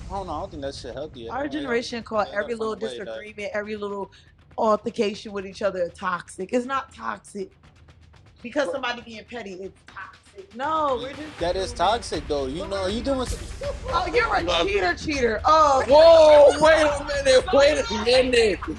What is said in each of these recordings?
I don't know. I don't think that shit healthy. Our generation call Yeah, I gotta every find little a way that. disagreement, every little altercation with each other toxic. It's not toxic because somebody being petty. It's toxic. No, we're just That is human. toxic though. You But know, you doing some. oh, you're a cheater. Oh, Whoa, wait a minute, so wait you a minute. he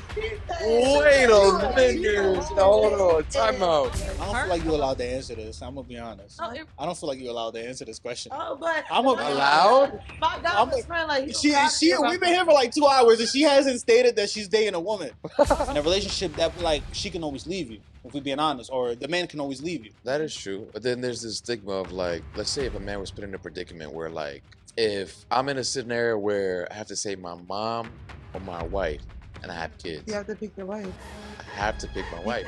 Wait said a you a minute. Hold on, time out. I don't feel like you allowed to answer this. I'm gonna be honest. Oh, I don't feel like you allowed to answer this question. oh, but I'm my gonna be Allowed? honest. my I'm God, a, best friend, like he don't she talk to me she about we've been here for like 2 hours and she hasn't stated that she's dating a woman in a relationship that like she can always leave you if we're being honest, or the man can always leave you. That is true. But then there's this stigma of like, let's say if a man was put in a predicament where like, if I'm in a scenario where I have to save my mom or my wife and I have kids, You have to pick your wife. I have to pick my wife.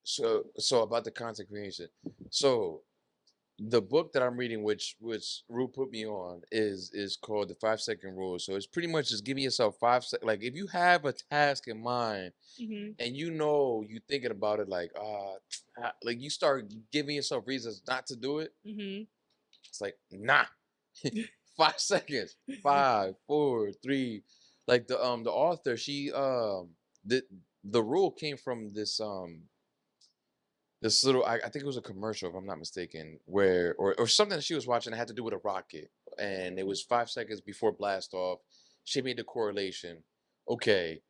So about the content creation. So the book that I'm reading, which Rue put me on, is called the 5 second rule. So it's pretty much just giving yourself 5 seconds. Like if you have a task in mind and you know you thinking about it, like you start giving yourself reasons not to do it. It's like nah, 5 seconds, five, four, three. Like the author, the the rule came from this little I think it was a commercial if I'm not mistaken where or something that she was watching that had to do with a rocket and it was 5 seconds before blast off. She made the correlation. Okay,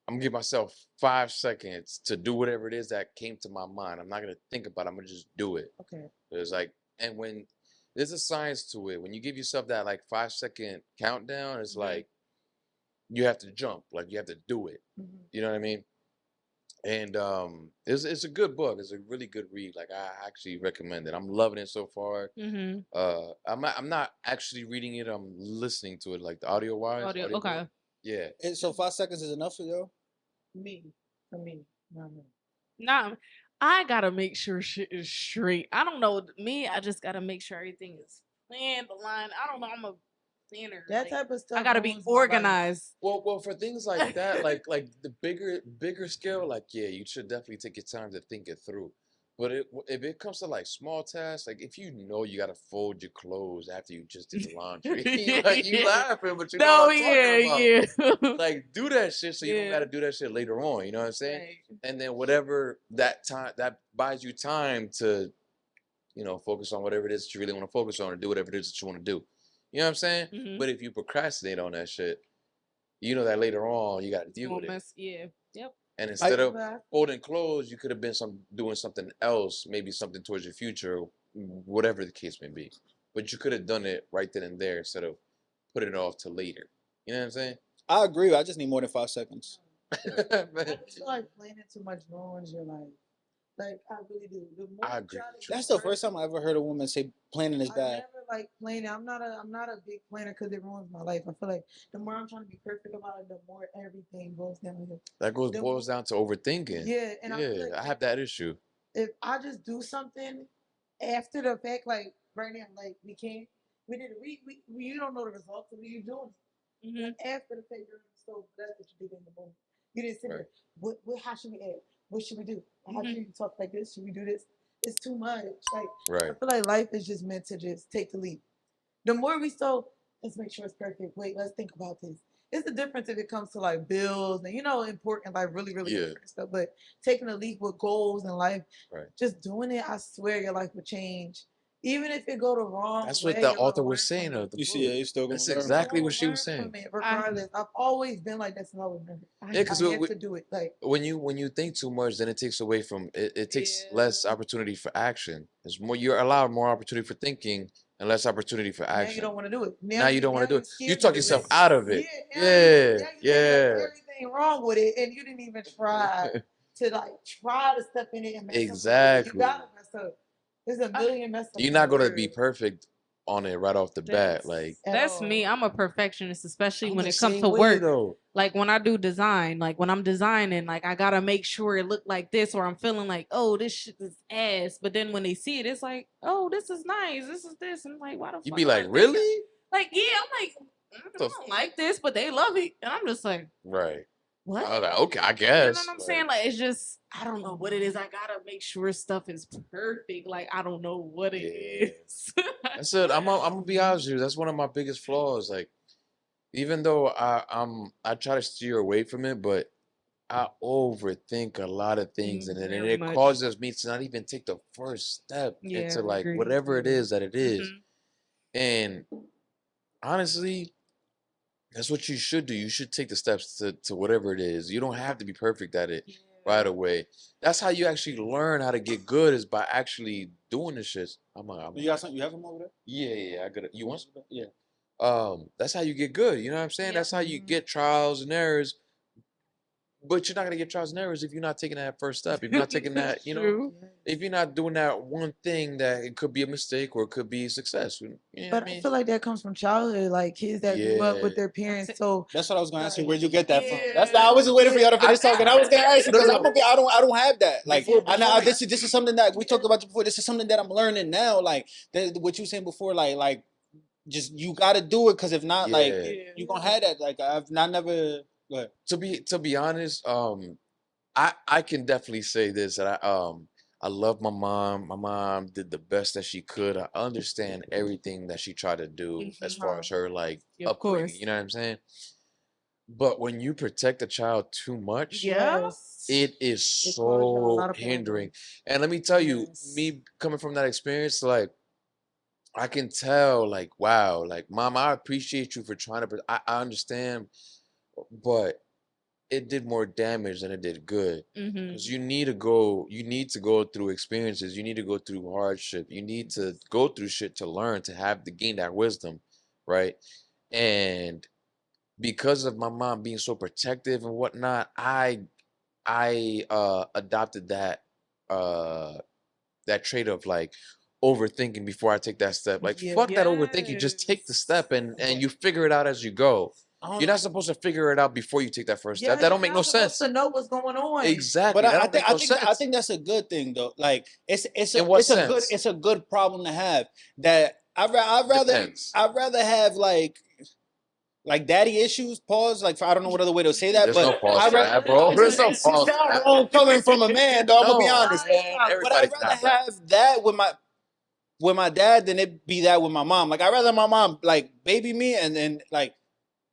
I'm gonna give myself 5 seconds to do whatever it is that came to my mind. I'm not gonna think about it, I'm gonna just do it. Okay. It's like, and when there's a science to it, when you give yourself that like 5 second countdown, it's like you have to jump, like you have to do it. You know what I mean? And it's a good book. It's a really good read. Like I actually recommend it. I'm loving it so far. I'm not actually reading it. I'm listening to it, like the audio wise. Audiobook. Yeah. And so 5 seconds is enough for you? Me, for me, no, no. Nah, I gotta make sure shit is straight. I don't know me. I just gotta make sure everything is planned, aligned. I don't know. I'm a planner. That like, type of stuff. I gotta be ruins my life. organized. Well, for things like that, like the bigger scale, like yeah, you should definitely take your time to think it through. But if it comes to like small tasks, like if you know you gotta fold your clothes after you just did the laundry, like you laughing, but you know No, what I'm talking about. yeah. Like do that shit so you don't Yeah. gotta do that shit later on. You know what I'm saying? Right. And then whatever that time that buys you time to, focus on whatever it is that you really want to focus on or do whatever it is that you want to do. You know what I'm saying? Mhm. But if you procrastinate on that shit, you know that later on you got to deal with it. Yeah. Yep. And instead of folding clothes, you could have been doing something else, maybe something towards your future, whatever the case may be. But you could have done it right then and there instead of putting it off to later. You know what I'm saying? I agree. I just need more than 5 seconds. I just feel like planning too much ruins your life. Like I really do. The more I you agree try with to you. That's the first time I ever heard a woman say planning is I bad. never like planning. I'm not a big planner because it ruins my life. I feel like the more I'm trying to be perfect about it, the more everything goes downhill. That The boils down to overthinking. yeah, and I feel Yeah, I like have that issue. if I just do something after the fact, like right now, like we did it. We you don't know the results of you doing it. But after the fact, you're so that's what you did in the moment. You didn't sit Right. there. How should we act? What should we do? How should we talk like this? Should we do this? It's too much. Like I Right. feel like life is just meant to just take the leap. The more we let's make sure it's perfect. Wait, let's think about this. It's the difference if it comes to like bills and important, like really, really Yeah. important stuff. But taking a leap with goals in life, Right. just doing it, I swear your life will change. Even if it go the wrong That's way, what the you're gonna author learn was saying from of it. the You see, book. you still gonna That's learn. exactly what she Learn was saying. from it, regardless. I've always been like this, and I would never. Yeah, because I have to do it. Like when you think too much, then it takes away from it. It takes less opportunity for action. It's more you're allowed more opportunity for thinking and less opportunity for now, you action. don't want to do it. Now you don't want to do You're it. You scared to talk do yourself it. out of it. Yeah, Yeah, now you think yeah. there's everything wrong with it, and you didn't even try to try to step in it and mess up a little bit. You Exactly. gotta mess up. There's a million mess ups You're in the not gonna be world. perfect on it right off the bat. Like That's me. I'm a perfectionist, especially I'm when the it comes same to way, work. though. Like when I do design, like when I'm designing, like I gotta make sure it look like this, or I'm feeling like, oh, this shit is ass. But then when they see it, it's like, oh, this is nice. This is this. And I'm like, why the You fuck? be am I like, thinking- really? Like, yeah, I'm like, I don't like this, but they love it, and I'm just like, Right. what? I was like, okay, I You know guess. what I'm saying? Like, it's just, I don't know what it is. I gotta make sure stuff is perfect. Like, I don't know what it is. That's it. I'm gonna be honest with you. That's one of my biggest flaws. Like, even though I try to steer away from it, but I overthink a lot of things, and Very it much. causes me to not even take the first step Yeah, into I like agree. whatever it is that it is. Mhm. And honestly, that's what you should do. You should take the steps to whatever it is. You don't have to be perfect at it right away. That's how you actually learn how to get good, is by actually doing the shit. You got something? You have them over there? Yeah, I got it. You want some? Yeah. That's how you get good. You know what I'm saying? Yep. That's how you get trials and errors. But you're not gonna get trials and errors if you're not taking that first step. If you're not taking that, you know, True. if you're not doing that one thing that it could be a mistake or it could be a success. You know But what I I mean? feel like that comes from childhood, like kids that grew up Yeah. with their parents. So That's what I was gonna ask you. Like, Where'd you get that from? Yeah. That's I was just waiting for y'all to finish talking. I was gonna ask you No, because no, I'm no. gonna be. I don't have that. Like Before this is something that we talked about before. This is something that I'm learning now. Like what you saying before. Like just you got to do it because if not, like Yeah. you gonna have that. Like I've not never. But To be honest, I can definitely say this, that I love my mom. My mom did the best that she could. I understand everything that she tried to do as far as her like Of upbringing. course. You know what I'm saying? But when you protect a child too much, Yeah. yes. it is It causes you a so lot of hindering. problems. And let me tell you, Yes. me coming from that experience, like I can tell, like, wow, like, mom, I appreciate you for trying to. I understand, but it did more damage than it did good. Because Mm-hmm. you need to go through experiences. You need to go through hardship. You need to go through shit to learn, to have to gain that wisdom, right? And because of my mom being so protective and whatnot, I adopted that trait of like overthinking before I take that step. Like Yeah. fuck that overthinking. Just take the step and you figure it out as you go. You're not supposed to figure it out before you take that first step. That don't make no sense. To know what's going on. Exactly. But That I don't make think no I think I sense. think that's a good thing though. Like In what it's sense? a good problem to have. That Depends. I'd rather have like daddy issues. Pause. Like I don't know what other way to say that, There's but no pause I'd for rather, that, bro. There's no it pause for sound that. wrong coming from a man, though. I'm gonna be No, honest. man. But Everybody I'd can rather have that. have that with my dad than it be that with my mom. Like I'd rather my mom like baby me and then like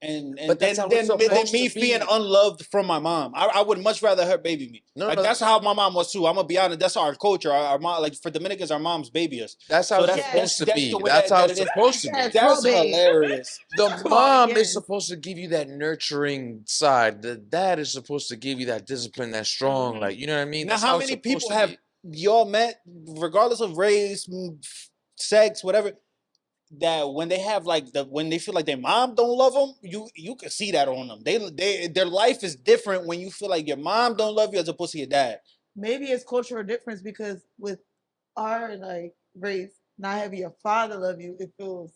and But that's how it's then supposed me to be. being unloved from my mom. I would much rather her baby me. No, Like no, that's how my mom was too. I'm gonna be honest. That's our culture. Our mom, like for Dominicans, our moms baby us. That's how So it's Yes. supposed to that's be. the way That's how that it's it is. supposed to be. Yes. That's Probate. hilarious. The Come on, mom is yes. supposed to give you that nurturing side. The dad is supposed to give you that discipline, that strong, like you know what I mean. Now, That's how how it's many supposed people to have be. y'all met, regardless of race, sex, whatever, that when they have like when they feel like their mom don't love them, you can see that on them. Their life is different when you feel like your mom don't love you as opposed to your dad. Maybe it's cultural difference because with our like race, not having your father love you, it feels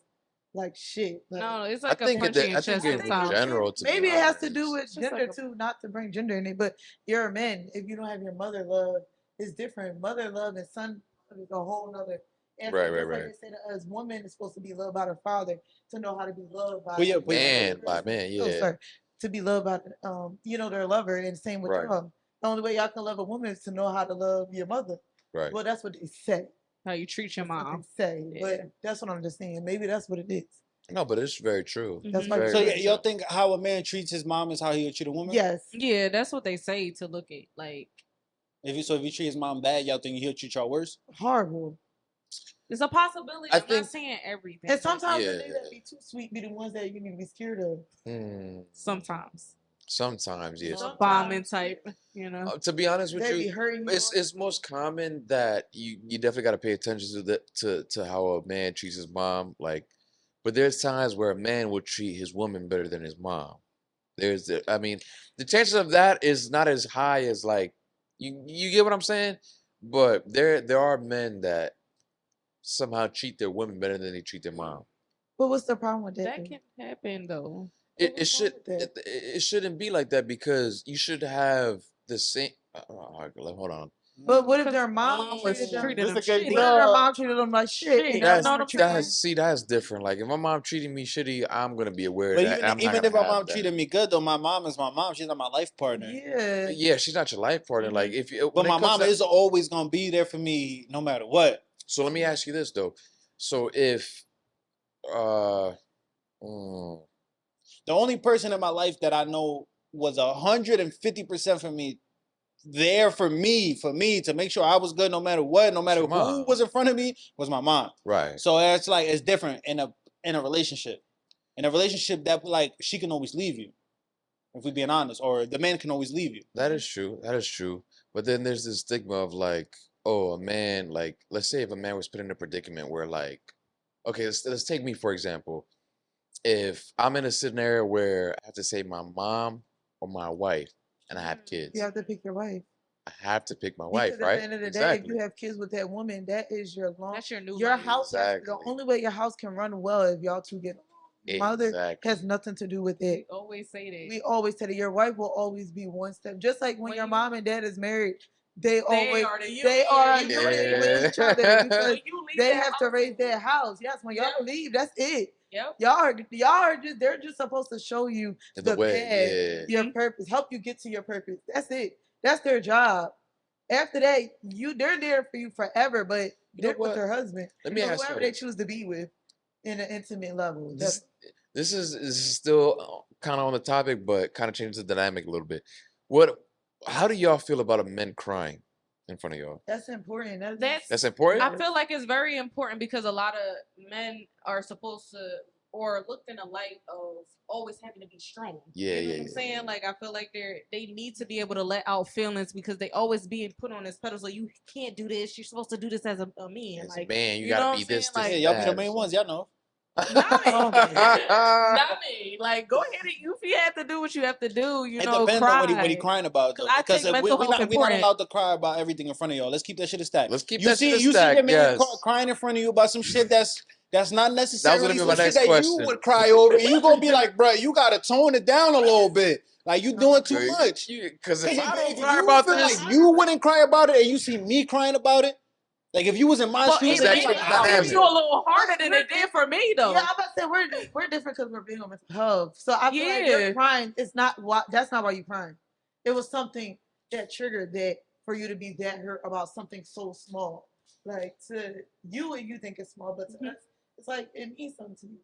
like shit. Like, No, it's I like a think punch in it. your I think chest in sometimes. general, to maybe be it has to honest, do with It's just gender like a- too, not to bring gender in it, but you're a man. If you don't have your mother love, it's different. Mother love and son love is a whole nother aspect. Right, Just right. like they say to us, woman is supposed to be loved by her father to know how to be loved by But yeah, Man, by man, oh, yeah. sorry, to be loved by their lover, and same with Right. y'all. The only way y'all can love a woman is to know how to love your mother. Right. Well, that's what they say. how you treat your That's what mom. they say, Yeah. but that's what I'm just saying. Maybe that's what it is. No, but it's very true. That's Mhm. why. Very, so very y'all true. think how a man treats his mom is how he would treat a woman? Yes. Yeah, that's what they say to look at. Like, If you treat his mom bad, y'all think he'll treat y'all worse? Horrible. it's a possibility. I I'm think- not saying everything. And but sometimes Yeah. the niggas that be too sweet be the ones that you need to be scared of. sometimes. Sometimes, yes. Sometimes. Bombing type, you know. To be honest with They be you, hurting you. it's most common that you definitely got to pay attention to how a man treats his mom. Like, but there's times where a man will treat his woman better than his mom. I mean, the chances of that is not as high as like you get what I'm saying. But there are men that somehow treat their women better than they treat their mom. But what's the problem with that? That can happen though. It what's wrong should with that? it shouldn't be like that because you should have the same. Hold on. But what if Because their mom mom was treated them? treating This them a good shitty. What if their dog. mom treated them like shit? Shit. And That's- their mom what I'm treated saying? That's different. Like if my mom treating me shitty, I'm gonna be aware But of that. and I'm even not if gonna my have mom that. treated me good, though, my mom is my mom. She's not my life partner. Yeah. Yeah, she's not your life partner. Like if you, But when it my comes mom to- is always gonna be there for me, no matter what. So let me ask you this though. So if mm, The only person in my life that I know was 150% for me, there for me to make sure I was good no matter what, no matter your who mom. was in front of me, was my mom. right, So it's like it's different in a relationship. In a relationship that like she can always leave you, if we're being honest, or the man can always leave you. that is true. That is true. But then there's this stigma of like, oh, a man, like, let's say if a man was put in a predicament where like, okay, let's take me for example. If I'm in a scenario where I have to say my mom or my wife, and I have kids, You have to pick your wife. I have to pick my wife, Because right? at the end of the day, if you have kids with that woman, that is your long. That's your new Your life. house. The Exactly. only way your house can run well if y'all two get along. Mother Exactly. has nothing to do with We it. always say that. We always say that your wife will always be one step. Just like when When your you- mom and dad is married, they always are the they are a union. unit with each other Yeah. because When you leave they that have to house- raise their house. Yes, when y'all Yep. leave, that's it. Yep. Y'all are just they're just supposed to show you The way, path, yeah. your purpose, help you get to your purpose. That's it. That's their job. After that, they're there for you forever, but You know they're with what? their husband. Let me ask whoever you they this. choose to be with in an intimate level. This is still kind of on the topic, but kind of changes the dynamic a little bit. How do y'all feel about a men crying in front of y'all? That's important. That's important? I feel like it's very important because a lot of men are supposed to or looked in the light of always having to be strong. Yeah, you know yeah, what I'm yeah. saying? Like I feel like they need to be able to let out feelings because they always being put on this pedestal. You can't do this. You're supposed to do this as a man. As a Like man, you know gotta what be I'm this, saying? this, Yeah, Like, y'all be the that. main ones, y'all know. not me. Oh, Not me. Like go ahead and if you have to do what you have to do, you It know, depends cry. on what he crying about, though. 'Cause I Because take we mental we health not important. allowed to cry about everything in front of y'all. Let's keep that shit a stack. Let's keep you that see, shit a you stack, see your man yes. crying in front of you about some shit that's not gonna necessarily be some my shit next that you question. would cry over. And you gonna be like, bro, you gotta tone it down a little bit. Like you doing too much. Because if I don't If cry you about feel this, like you wouldn't cry about it, and you see me crying about it, like if you was in my But shoes, it that and type you of like, dynamic. hit you a little harder than it did for me though. Yeah, I'm about to say we're different because we're big on mental health. So I feel like Yeah. you're crying. It's not why. That's not why you're crying. It was something that triggered that for you to be that hurt about something so small. Like to you, and you think it's small, but to us, it's like it means something to you.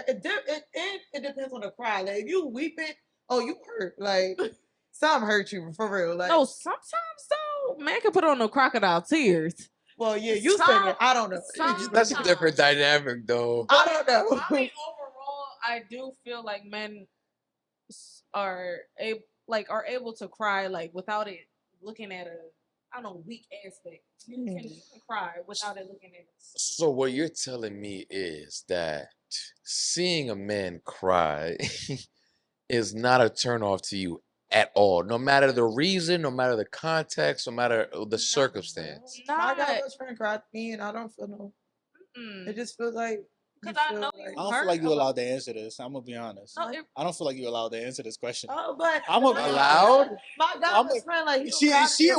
It depends on the cry. Like if you weeping, oh, you hurt. Like something hurt you for real. Like No, sometimes though, man can put on the crocodile tears. well, yeah, you said it. I don't know. that's a different dynamic, though. I don't know. I mean, overall, I do feel like men are able to cry like without it looking at a weak aspect. You can cry without it looking at. So what you're telling me is that seeing a man cry is not a turnoff to you at all, no matter the reason, no matter the context, no matter the circumstance. My guy best friend cried to me, and I don't feel no. It just feels like because I know you. I don't feel like you're allowed to answer this. I'm gonna be honest. No, I don't feel like you're allowed to answer this question. Oh, but I'm allowed. My guy best friend, like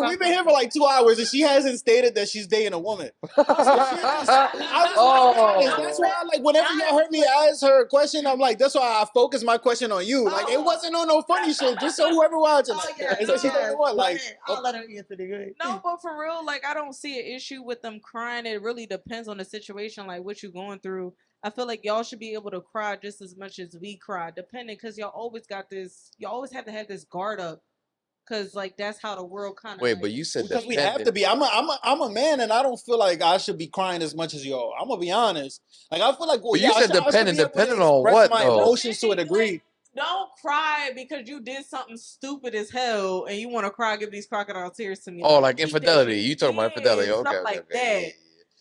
We've been here for like 2 hours, and she hasn't stated that she's dating a woman. That's why, like, whenever y'all heard me ask her a question, I'm like, that's why I focus my question on you. Like, it wasn't on no funny shit. Just so whoever watching, like, is that she's dating one? Like, I'll let her answer the good. No, but for real, like I don't see an issue with them crying. It really depends on the situation, like what you're going through. I feel like y'all should be able to cry just as much as we cry, depending, because y'all always got this. You always have to have this guard up, because like that's how the world kind of. Wait, but you said because we have to be. I'm a man, and I don't feel like I should be crying as much as y'all. I'm gonna be honest. Like I feel like, well, But you said depending on express what, my though? emotions to a degree. Don't cry because you did something stupid as hell and you want to cry. Give these crocodile tears to me. Oh, like keep that infidelity. shit. You talking about infidelity? Yeah, Okay, stuff okay, like okay. that. Yeah, yeah.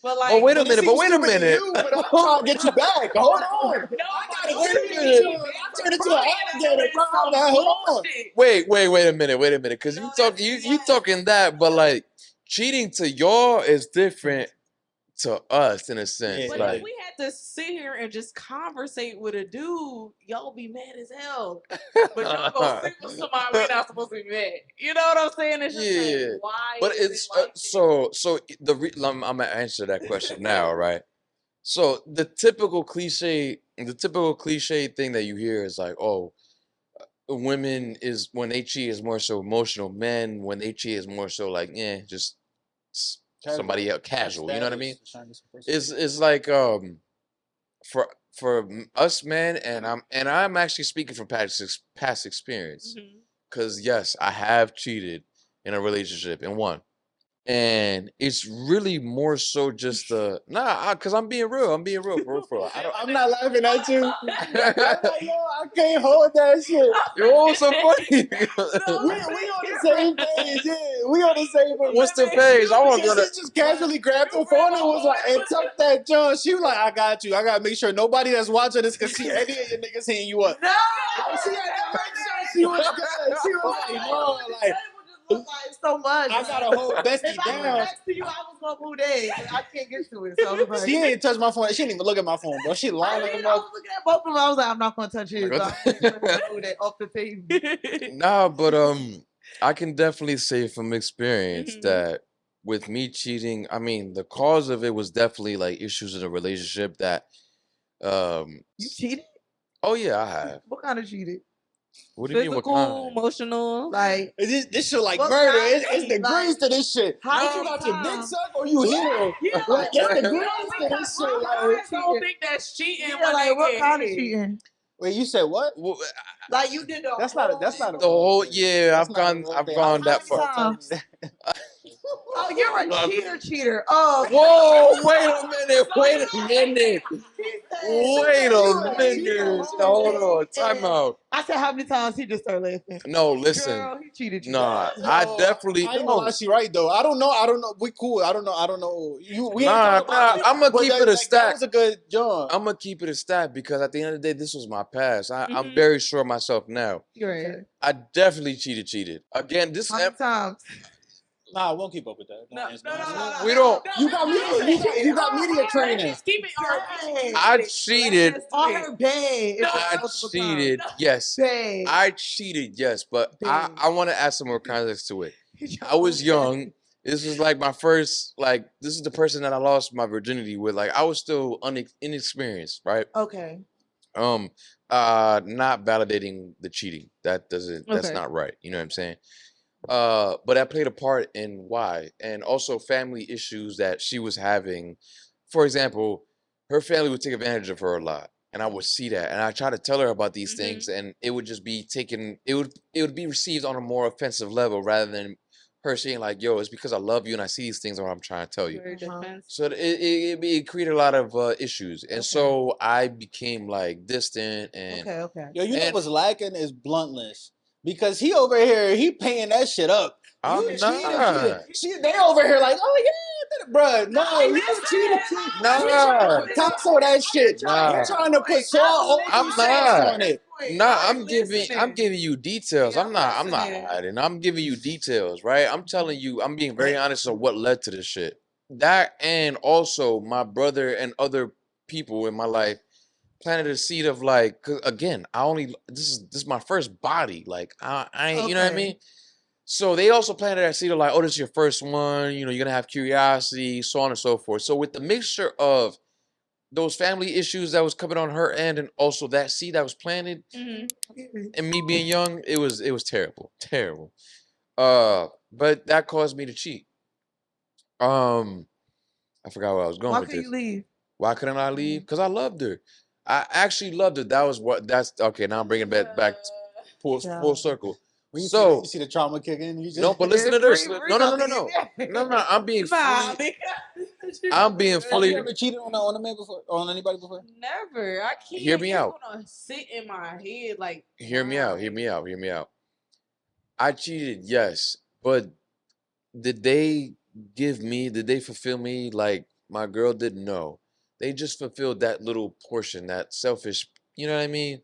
But like, Oh, wait a But it minute. But seems wait a stupid to minute. you, but I'm trying to get you back. Hold on. No, I gotta turn into an alligator, bro. Now, hold on. Wait a minute, because you talking that, but like cheating to y'all is different to us in a sense. Yeah, But Like if we had to sit here and just conversate with a dude, y'all be mad as hell. But y'all go sleep with somebody we not supposed to be mad. You know what I'm saying? It's just yeah, like, why but is it's it like this? so I'm gonna answer that question now, right? So the typical cliche thing that you hear is like, oh, women is when they cheat is more so emotional. Men when they cheat is more so like, yeah, just somebody else, casual. You know what I mean? It's like for us men, and I'm actually speaking from past experience, Mhm. because yes, I have cheated in a relationship in one. And it's really more so just cause I'm being real. I'm being real for real. I'm not laughing at you. I'm like, yo, I can't hold that shit. You're all so funny. We on the same page, yeah. We on the same page. What's the page? I want to go Because to. she just casually grabbed her phone and was like, and took that John. She was like, I got you. I gotta make sure nobody that's watching this can see any of your niggas hitting you up. No, She had to make sure she was good. She was like, no, like, look like so much. I gotta hold Bestie If I was down. next to you, I was gonna move there. I can't get to it. So I was like, She ain't touch my phone. She didn't even look at my phone, bro. She lying like a I mother. was looking at both of them. I was like, I'm not gonna touch it. So I'm gonna move that off the table. Nah, but I can definitely say from experience Mhm. that with me cheating, I mean, the cause of it was definitely like issues in a relationship that, You cheated? oh yeah, I have. What kind of cheated? What do you mean? What Physical, kind? emotional. Like, This shit like What murder. kind? It's degrees Like, to this shit. how Bitch, you many got your dick times? sucked or you hit her. Yeah, Like, it's what- degrees what to this shit. kind- Like, what I don't kind think that's cheating. Yeah, when like they what get kind of hit. cheating? wait, you said what? Well, Like you did the That's whole not a- that's not a- the whole Yeah, that's not a real I've thing. gone How that many far. times? times? Oh, you're a cheater. Oh, Whoa, wait a minute, wait a minute. Wait a minute. Hold on, time out. I said, how many times he just started laughing? No, listen. Girl, he cheated you. Nah, I definitely I ain't gonna lie, no. she right though. I don't know. We cool. I don't know. We ain't Nah, talking about it. I'm gonna But keep that, it a that stat. was a good John. I'm gonna keep it a stat because at the end of the day, this was my past. I'm Mhm. very sure of myself now. You're right. I definitely cheated. Again, this How many times? Nah, I won't keep up with that. No, answer no, that. no, no, we don't. You got media. You got media training. Let's keep it. I cheated. On her bed. No, I cheated. Yes, Bed. I cheated. Yes, but I Bad. want to add some more context to it. I was young. This was like my first, like, this is the person that I lost my virginity with. Like, I was still inexperienced, right? Okay. Not validating the cheating. That's Okay. not right. You know what I'm saying? But that played a part in why, and also family issues that she was having. For example, her family would take advantage of her a lot, and I would see that, and I try to tell her about these things, and it would just be taken. It would be received on a more offensive level rather than her saying like, "Yo, it's because I love you and I see these things, or I'm trying to tell you." Very defensive. So it created a lot of issues, and so I became like distant and Okay. Yo, you know And- what's lacking is bluntness. Because he over here, he paying that shit up. I'm You not. cheated. They over here like, oh yeah, bruh. No, you cheated. Nah. Tops on that shit. Nah. You're trying to put salt I'm on not. it. Nah, I'm giving you details. Yeah, I'm not listening. hiding. I'm giving you details, right? I'm telling you, I'm being very honest on what led to this shit. That and also my brother and other people in my life planted a seed of like, 'cause again, this is my first body. Like I ain't, you know what I Okay. mean? So they also planted that seed of like, oh, this is your first one, you know, you're gonna have curiosity, so on and so forth. So with the mixture of those family issues that was coming on her end and also that seed that was planted Mhm. and me being young, it was terrible. Terrible. But that caused me to cheat. I forgot where I was going Why with couldn't this. you leave? Why couldn't I leave? Because I loved her. I actually loved her. That's okay. Now I'm bringing it back full circle. When you So see the trauma kick in, you just no, but listen to this. Breathe No. out the No. I'm being Nah, fully. because I'm being Have fully. you ever cheated on a man before? Or on anybody before? never. I can't. Hear me it's out. Gonna sit in my head like. Hear me out. why? Hear me out. Hear me out. I cheated, yes, but did they did they fulfill me like my girl didn't know? They just fulfilled that little portion, that selfish, you know what I mean?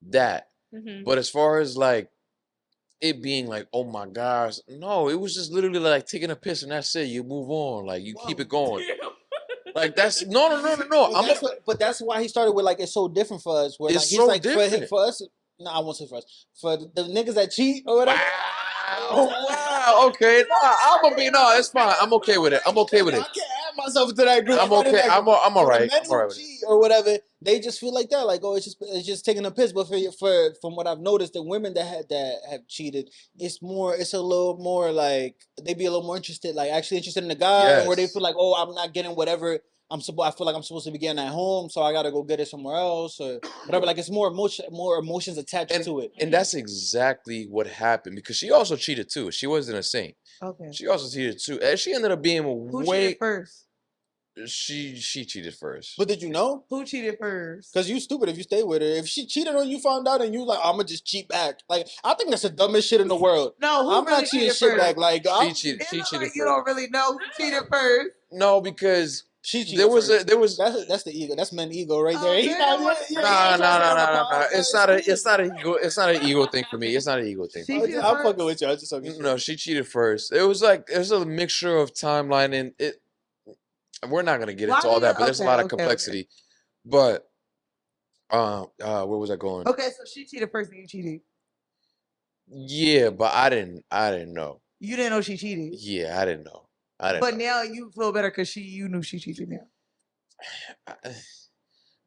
That. Mhm. But as far as like it being like, oh my gosh, no, it was just literally like taking a piss and that's it. You move on, like you keep it going. Like that's no. But that's why he started with like it's so different for us. Where It's like he's so like different. for us. No, I won't say for us. For the niggas that cheat or whatever. Wow. Okay. Nah, I'm gonna be no. It's fine. I'm okay with it. I'm okay with I it. can't add myself into that group. I'm not in okay. that group. I'm all For the right. men I'm all right who with it. cheat or whatever, they just feel like that. Like, oh, it's just taking a piss. But for from what I've noticed, the women that have cheated, it's a little more like they be a little more interested, like actually interested in the guy, and where they Yes. feel like, oh, I'm not getting whatever I feel like I'm supposed to be getting at home, so I gotta go get it somewhere else or whatever. Like it's more emotions attached to it. And that's exactly what happened because she also cheated too. She wasn't a saint. Okay. She also cheated too. And she ended up being Who way. cheated first? She cheated first. But did you know? Who cheated first? Cause you stupid if you stay with her. If she cheated on you, found out, and you like, I'm gonna just cheat back. Like I think that's the dumbest shit in the world. No, who I'm really not cheating cheated shit first? back. Like She cheated. It She looks cheated like you first. don't really know who cheated first. No, because she cheated there was first. there was That's the ego. That's men ego right Oh, there. man, what? He no. trying to get on the pod, It's man. not a cool. it's not an ego thing for me. It's not an ego thing. She For me. cheated I'm first? fucking with you. I just talking shit. No, she cheated first. It was like there's a mixture of timeline and it. We're not gonna get Why into all do you- that, but there's a okay, lot of okay. complexity. But where was I going? Okay, so she cheated first and you cheated. Yeah, but I didn't know. You didn't know she cheated. Yeah, I didn't know. I didn't But know. now you feel better because you knew she cheated now.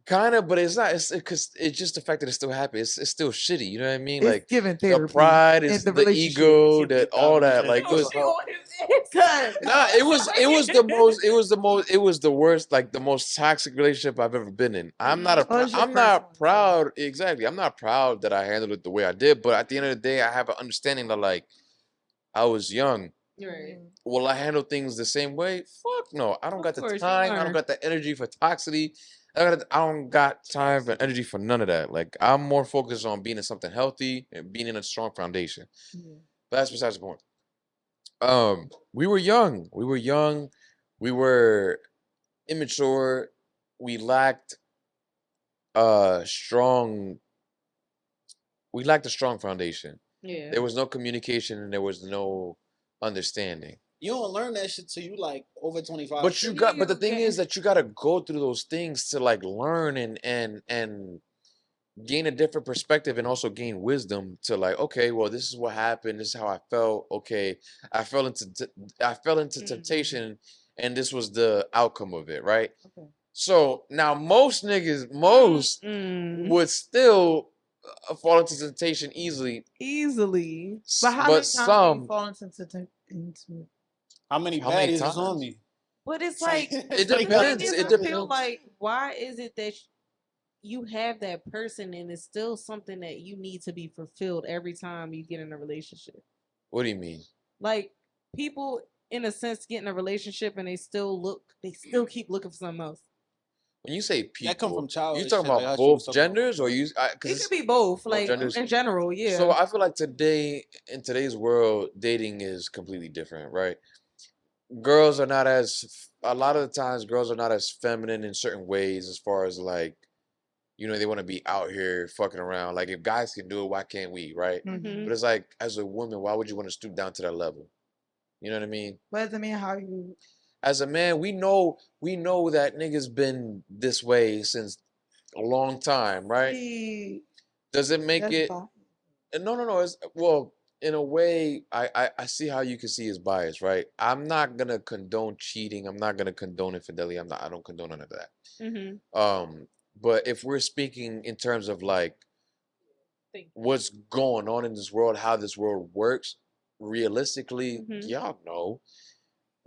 Kind of, but it's not. It's because it's just the fact that it still happened. It's still shitty. You know what I mean? It's Like giving the therapy. pride in is the the relationship. ego, She that deep all diving that. into Like it. it was. She on his ass. Nah, it was the most. It was the worst. Like the most toxic relationship I've ever been in. Oh, it's your I'm first not one, so- proud. Exactly. I'm not proud that I handled it the way I did. But at the end of the day, I have an understanding that like I was young. Right. Will I handle things the same way? Fuck no. I don't Of got the course, you time. I don't learn. got the energy for toxicity. I don't got time and energy for none of that. Like I'm more focused on being in something healthy and being in a strong foundation. Yeah. But that's besides the point. We were young. We were young. We were immature. We lacked strong. We lacked a strong foundation. Yeah. There was no communication and there was no understanding. You don't learn that shit till you like over 25. But you got. But the thing is that you got to go through those things to like learn and gain a different perspective and also gain wisdom to like, okay, well, this is what happened. This is how I felt. Okay, I fell into temptation, and this was the outcome of it, right? Okay. So now most niggas, most would still fall into temptation easily, Easily. But how but many times do you some. fall into How many How many baddies is on times? me? But it's like It the depends. thing is, It I feel depends. like why is it that you have that person and it's still something that you need to be fulfilled every time you get in a relationship? What do you mean? Like people in a sense get in a relationship and they still keep looking for something else. When you say people, That come from you childhood talking shit, like about how she was both talking about genders, or before. you? It Because could be both, both like genders. in general, yeah. So I feel like today, in today's world, dating is completely different, right? Girls are not as a lot of the times girls are not as feminine in certain ways as far as like, they want to be out here fucking around. Like if guys can do it, why can't we, right? Mhm. But it's like as a woman, why would you want to stoop down to that level? You know what I mean? But doesn't mean how you. As a man, we know that niggas been this way since a long time, right? See, Does it make that's it? fine. No. It's well, in a way, I see how you can see his bias, right? I'm not gonna condone cheating. I'm not gonna condone infidelity. I don't condone none of that. Mhm. But if we're speaking in terms of like Think. what's going on in this world, how this world works, realistically, Mhm. y'all know,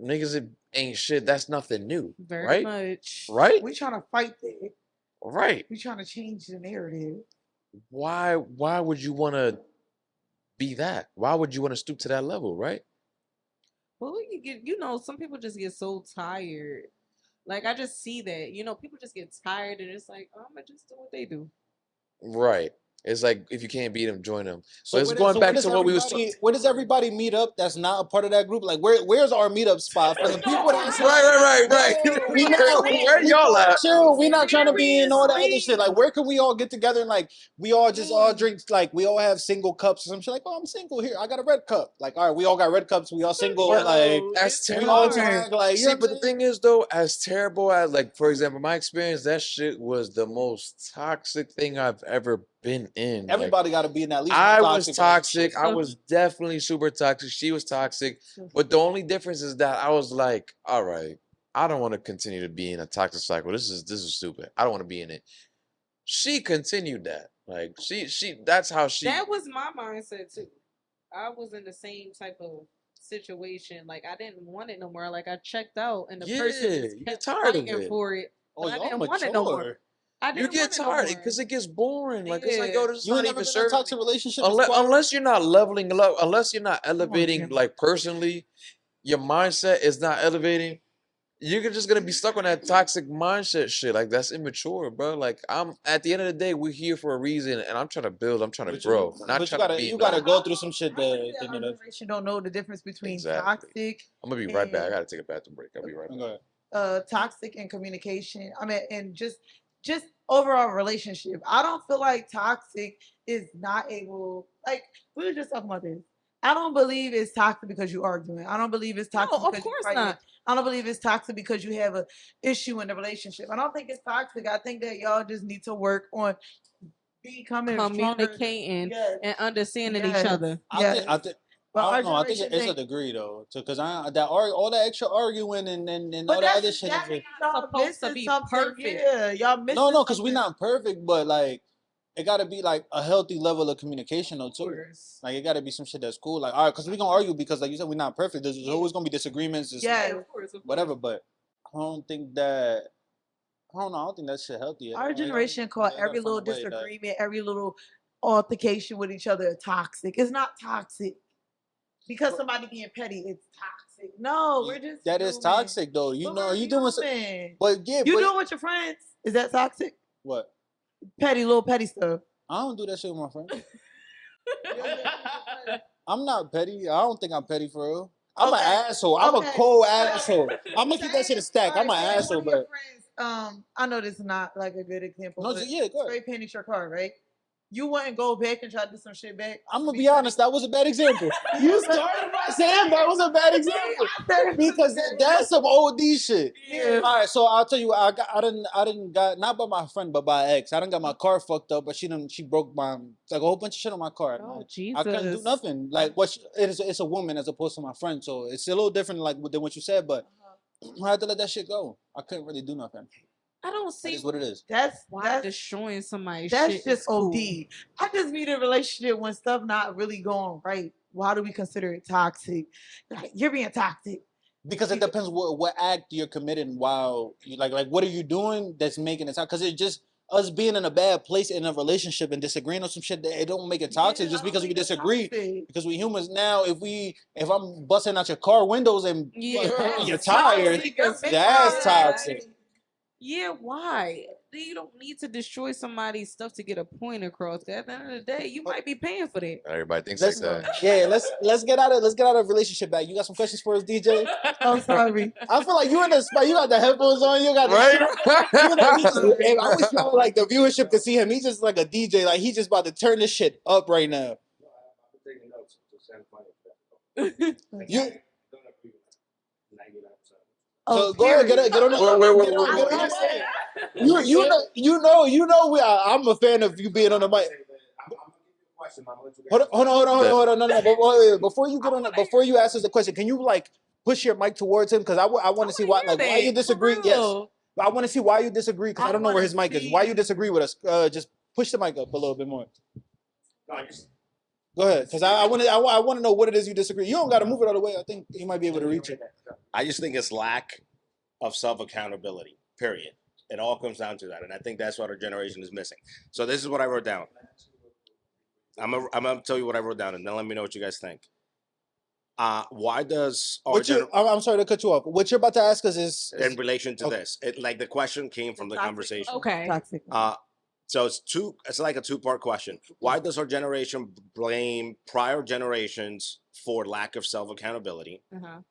niggas ain't shit. That's nothing new, Very right? much. Right? We trying to fight that. Right. We trying to change the narrative. Why would you want to be that? Why would you want to stoop to that level, right? Well, you get, some people just get so tired. Like I just see that, people just get tired and it's like, oh, I'm gonna just do what they do. Right. It's like if you can't beat them, join them. So But it's going back to what we was talking. where does everybody meet up that's not a part of that group? Like where's our meetup spot for the people that's Right. we not Where y'all at? chill. We not trying to be in all that other Seriously. shit. Like where can we all get together and like we all just all drink like we all have single cups or some shit. Like oh I'm single here. I got a red cup. Like all right we all got red cups. We all single. Well, Like that's we all terrible. drink. Like you See, know what but I'm the saying? thing is, though, as terrible as, like, for example, my experience, that shit was the most toxic thing I've ever been in. Like, Everybody got to be in at least one I was toxic toxic. I So- was definitely super toxic. She was toxic. But the only difference is that I was like, all right, I don't want to continue to be in a toxic cycle. This is stupid. I don't want to be in it. She continued that. Like that's how she That was my mindset too. I was in the same type of situation. Like I didn't want it no more. Like I checked out, and the person Yeah, just you get kept tired of fighting it. for it. Oh, But I y'all didn't want it no more. mature. I You didn't get want it no tired more. because it gets boring. Like it's like, Yeah. yo, this is You not ain't never even been in a serving. toxic relationship. Unless you're not leveling up, unless you're not elevating, Jim. like personally, your mindset is not elevating. You're just gonna be stuck on that toxic mindset shit. Like that's immature, bro. Like I'm at the end of the day, we're here for a reason, and I'm trying to build. I'm trying to grow, not but trying to be. you No, gotta go through some shit I to think that think our of that. generation don't know the difference between Exactly. toxic, I'm gonna be right back. I gotta take a bathroom break. I'll be right back. Go ahead. toxic and communication. I mean, and just overall relationship. I don't feel like toxic is not able. Like we were just talking about this. I don't believe it's toxic because you're arguing. I don't believe it's toxic No, of because you're course fighting. not. I don't believe it's toxic because you have a issue in the relationship. I don't think it's toxic. I think that y'all just need to work on becoming stronger. Communicating Yes. and understanding each Yes. other. I think But I our don't know. I think generation it's a think- degree though, because all that extra arguing and all But that other that's shit. that Is means just, y'all supposed to missing be something. perfect. Yeah, y'all missing. no, because we're something. not perfect, but like it got to be like a healthy level of communication though too. course. Like it got to be some shit that's cool. Like all right, because we gonna argue because like you said we're not perfect. There's always gonna be disagreements. It's Yeah. Of course. whatever. But I don't think that. I don't know. I don't think that shit healthy. Our generation call every little disagreement, every little altercation with each other toxic. It's not toxic because somebody being petty. It's toxic. No, we're just that is human. toxic though. You But know, we're you doing some, human. but yeah, You but doing with your friends? Is that toxic? what? Petty, little petty stuff. I don't do that shit with my friends. I'm not petty. I don't think I'm petty for real. I'm an asshole. I'm a cold asshole. I'm gonna keep that shit a stack. I'm an asshole, but I know this is not like a good example. no, but yeah, go ahead. spray painted your car, right? You wouldn't go back and try to do some shit back. I'm gonna be honest. That was a bad example. You started by saying that was a bad example because that's some OD shit. Yeah. All right, so I'll tell you, I didn't got not by my friend, but by ex. I didn't got my car fucked up, but she broke my like a whole bunch of shit on my car. Oh, I couldn't do Jesus. nothing. Like it's a woman as opposed to my friend, so it's a little different like than what you said. But I had to let that shit go. I couldn't really do nothing. I don't That see is what it is. That's why destroying somebody's that's shit just is cool. OD. I just mean a relationship when stuff not really going right. Why do we consider it toxic? Like you're being toxic. Because it depends what act you're committing while you like what are you doing that's making it toxic? Because it just us being in a bad place in a relationship and disagreeing on some shit that it don't make it toxic Yeah, just I because don't we think it's disagree. toxic. Because we humans now, if I'm busting out your car windows and Yeah. your tires, Toxic, that's that's toxic. Yeah, why? You don't need to destroy somebody's stuff to get a point across. At the end of the day, you might be paying for that. Everybody thinks like Let's that. yeah, let's get out of relationship back. You got some questions for us, DJ? Oh, sorry. I feel like you in the spot. You got the headphones on. You got the Right? I wish y'all like the viewership could see him. He's just like a DJ. Like he's just about to turn this shit up right now. You so go ahead, get on the you know I'm a fan of you being on the mic. Hold on. No. Before you get on, before you ask us the question, can you like push your mic towards him? Because I want to see why you disagree. Yes, but I want to see why you disagree because I don't know where his mic is. Why you disagree with us? Just push the mic up a little bit more. Go ahead, because I want to know what it is you disagree. You don't got to move it out of the way. I think he might be able to reach it. I just think it's lack of self accountability. Period. It all comes down to that, and I think that's what our generation is missing. So this is what I wrote down. I'm gonna tell you what I wrote down, and then let me know what you guys think. Why does our I'm sorry to cut you off. What you're about to ask us is in relation to okay. this? Like the question came from the conversation. Okay. Toxic. So it's like a two-part question. Why does our generation blame prior generations for lack of self-accountability?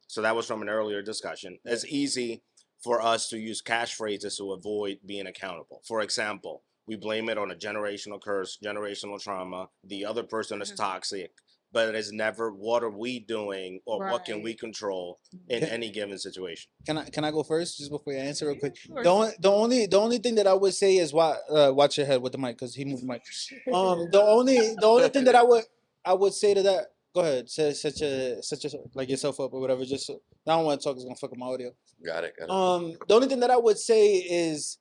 So that was from an earlier discussion. It's easy for us to use catchphrases to avoid being accountable. For example, we blame it on a generational curse, generational trauma. The other person is toxic, but it's never what are we doing or what can we control in any given situation. Can I go first just before you answer real quick? The only thing that I would say is watch your head with the mic because he moved the mic. The only thing that I would say to that. Go ahead, say such a like yourself up or whatever. Just I don't want to talk. It's gonna fuck up my audio. Got it. The only thing that I would say is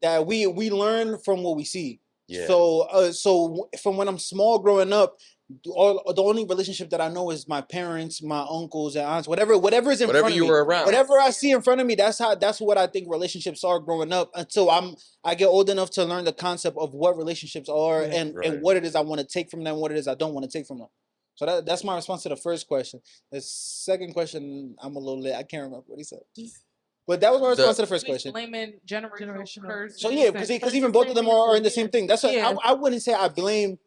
that we learn from what we see. Yeah. So from when I'm small, growing up, the only relationship that I know is my parents, my uncles and aunts, whatever is in front of me. Whatever you were around. Whatever I see in front of me, that's what I think relationships are growing up until I get old enough to learn the concept of what relationships are and what it is I want to take from them, what it is I don't want to take from them. So that's my response to the first question. The second question, I'm a little late. I can't remember what he said. But that was my response to the first question. Blaming generational curse. So yeah, because even both of them are in the same thing. That's what I wouldn't say I blame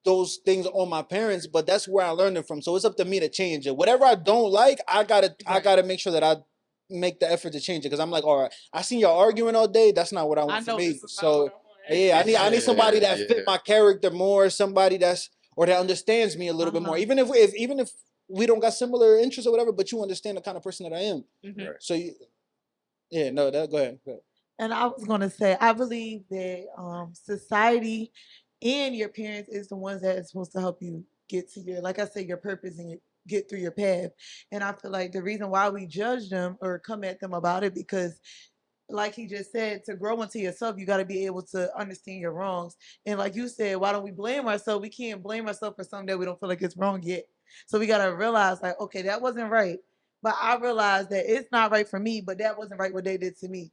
those things on my parents, but that's where I learned it from. So it's up to me to change it. Whatever I don't like, I gotta make sure that I make the effort to change it. Because I'm like, all right, I seen y'all arguing all day. That's not what I want for me. So yeah, I need somebody that fit my character more, somebody that understands me a little bit more. Even if we don't got similar interests or whatever, but you understand the kind of person that I am. So go ahead. And I was gonna say, I believe that society and your parents is the ones that is supposed to help you get to your, like I said, your purpose and get through your path. And I feel like the reason why we judge them or come at them about it, because like he just said, to grow into yourself, you got to be able to understand your wrongs. And like you said, why don't we blame ourselves? We can't blame ourselves for something that we don't feel like it's wrong yet. So we got to realize, like, okay, that wasn't right. But I realized that it's not right for me, but that wasn't right what they did to me.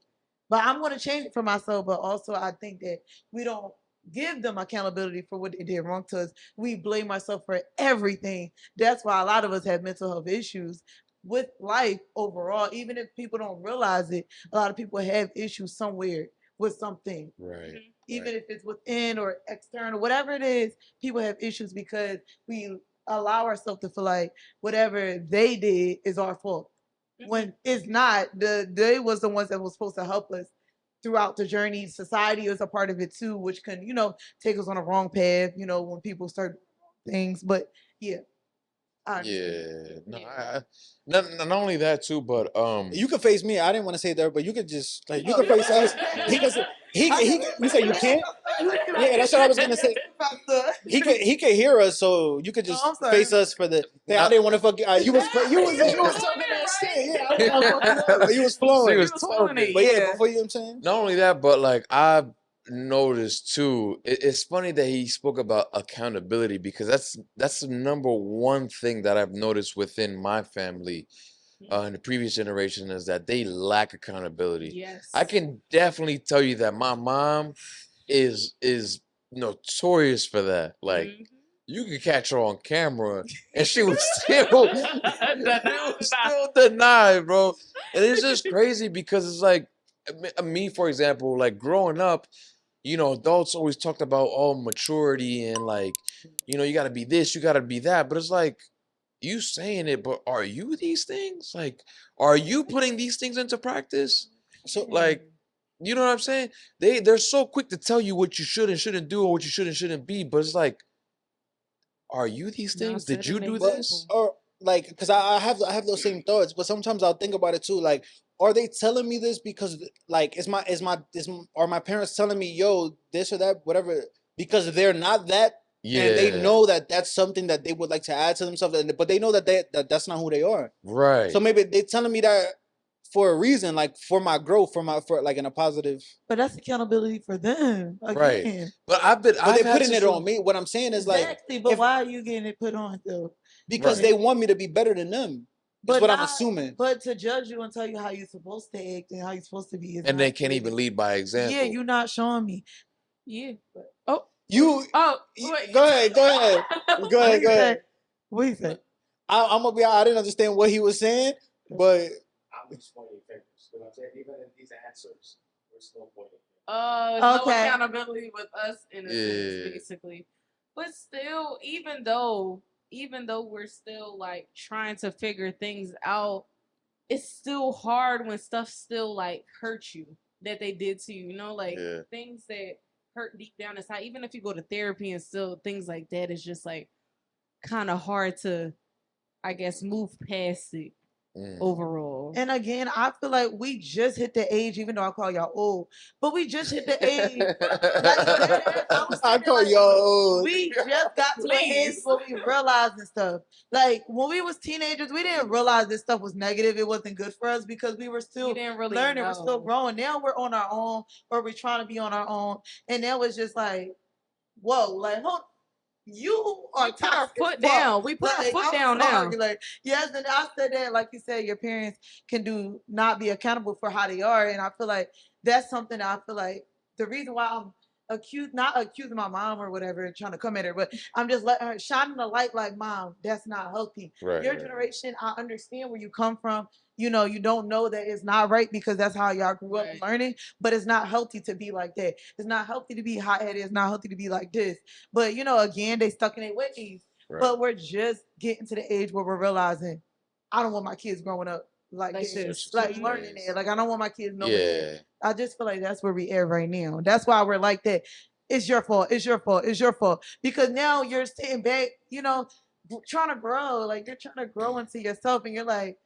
But I'm going to change it for myself. But also, I think that we don't give them accountability for what they did wrong to us. We blame ourselves for everything. That's why a lot of us have mental health issues with life overall. Even if people don't realize it, a lot of people have issues somewhere with something. Right. Even if it's within or external, whatever it is, people have issues because we allow ourselves to feel like whatever they did is our fault. When it's not. They was the ones that was supposed to help us throughout the journey. Society is a part of it too, which can, take us on a wrong path, when people start things. But yeah. Not only that too, but you could face me. I didn't want to say that, but you could just you could face us. You say you can't. Yeah, that's what I was gonna say. He could hear us, so you could just face us for the. I didn't want to fuck you. You was talking that shit. Yeah, you was flowing. She was talking. But yeah, before you know what I'm saying. Not only that, but like I've noticed too. It's funny that he spoke about accountability because that's the number one thing that I've noticed within my family. In the previous generation is that they lack accountability. Yes. I can definitely tell you that my mom is notorious for that. Like you could catch her on camera and she was still deny, bro. And it's just crazy because it's like me, for example, like growing up, adults always talked about maturity and like, you gotta be this, you gotta be that. But it's like you saying it, but are you these things? Like, are you putting these things into practice? So like, you know what I'm saying? They're so quick to tell you what you should and shouldn't do or what you should and shouldn't be, but it's like, are you these things? Did you do this? Or like, because I have those same thoughts, but sometimes I'll think about it too. Like, are they telling me this because like are my parents telling me, yo, this or that, whatever, because they're not that. Yeah. And they know that that's something that they would like to add to themselves, but they know that that's not who they are. Right. So maybe they're telling me that for a reason, like for my growth, for like in a positive. But that's accountability for them. Again. Right. But they're putting it on me. What I'm saying is exactly, but why are you getting it put on though? Because they want me to be better than them. That's what I'm assuming. But to judge you and tell you how you're supposed to act and how you're supposed to be. And they can't even lead by example. Yeah, you're not showing me. Yeah. Go ahead. Go ahead. What you say? I'm gonna be. I didn't understand what he was saying, but I'm just pointing fingers. You know what I'm saying? Even in these answers, we're still pointing No Okay. accountability with us in a sense, Yeah. basically. But still, even though we're still like trying to figure things out, it's still hard when stuff still like hurts you that they did to you. You know, like Yeah. things that hurt deep down inside. Even if you go to therapy and still things like that, it's just like kind of hard to, I guess, move past it overall. And again, I feel like we just hit the age, even though I call y'all old, but we just hit the age. I call y'all. We just got to an age where we realized this stuff. Like when we was teenagers, we didn't realize this stuff was negative. It wasn't good for us because we were still learning. We're still growing. Now we're on our own, or we're trying to be on our own. And now it's just like, whoa, like hold. You are put our foot down. We put our foot down now. Like, yes, and I said that, like you said, your parents can not be accountable for how they are, and I feel like that's something that I feel like the reason why I'm not accusing my mom or whatever, and trying to come at her, but I'm just letting her shining the light, like, Mom, that's not healthy. Right, Your right. generation, I understand where you come from. You know, you don't know that it's not right because that's how y'all grew up learning, but it's not healthy to be like that. It's not healthy to be hot-headed. It's not healthy to be like this. But, you know, again, they stuck in their ways. Right. But we're just getting to the age where we're realizing, I don't want my kids growing up like this. Like learning it. Like, I don't want my kids knowing that. I just feel like that's where we are right now. That's why we're like that. It's your fault. It's your fault. It's your fault. Because now you're sitting back, you know, trying to grow. Like, you're trying to grow into yourself, and you're like,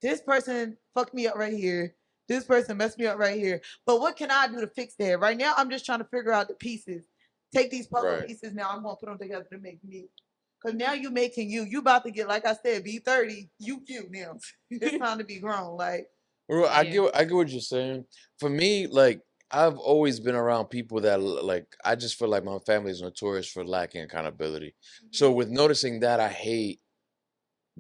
this person fucked me up right here. This person messed me up right here. But what can I do to fix that? Right now, I'm just trying to figure out the pieces. Take these puzzle pieces now. I'm going to put them together to make me. Because now you making you. You about to get, like I said, be 30. You now. It's time to be grown. Like, Bro, I get what you're saying. For me, like I've always been around people that like I just feel like my family is notorious for lacking accountability. So with noticing that, I hate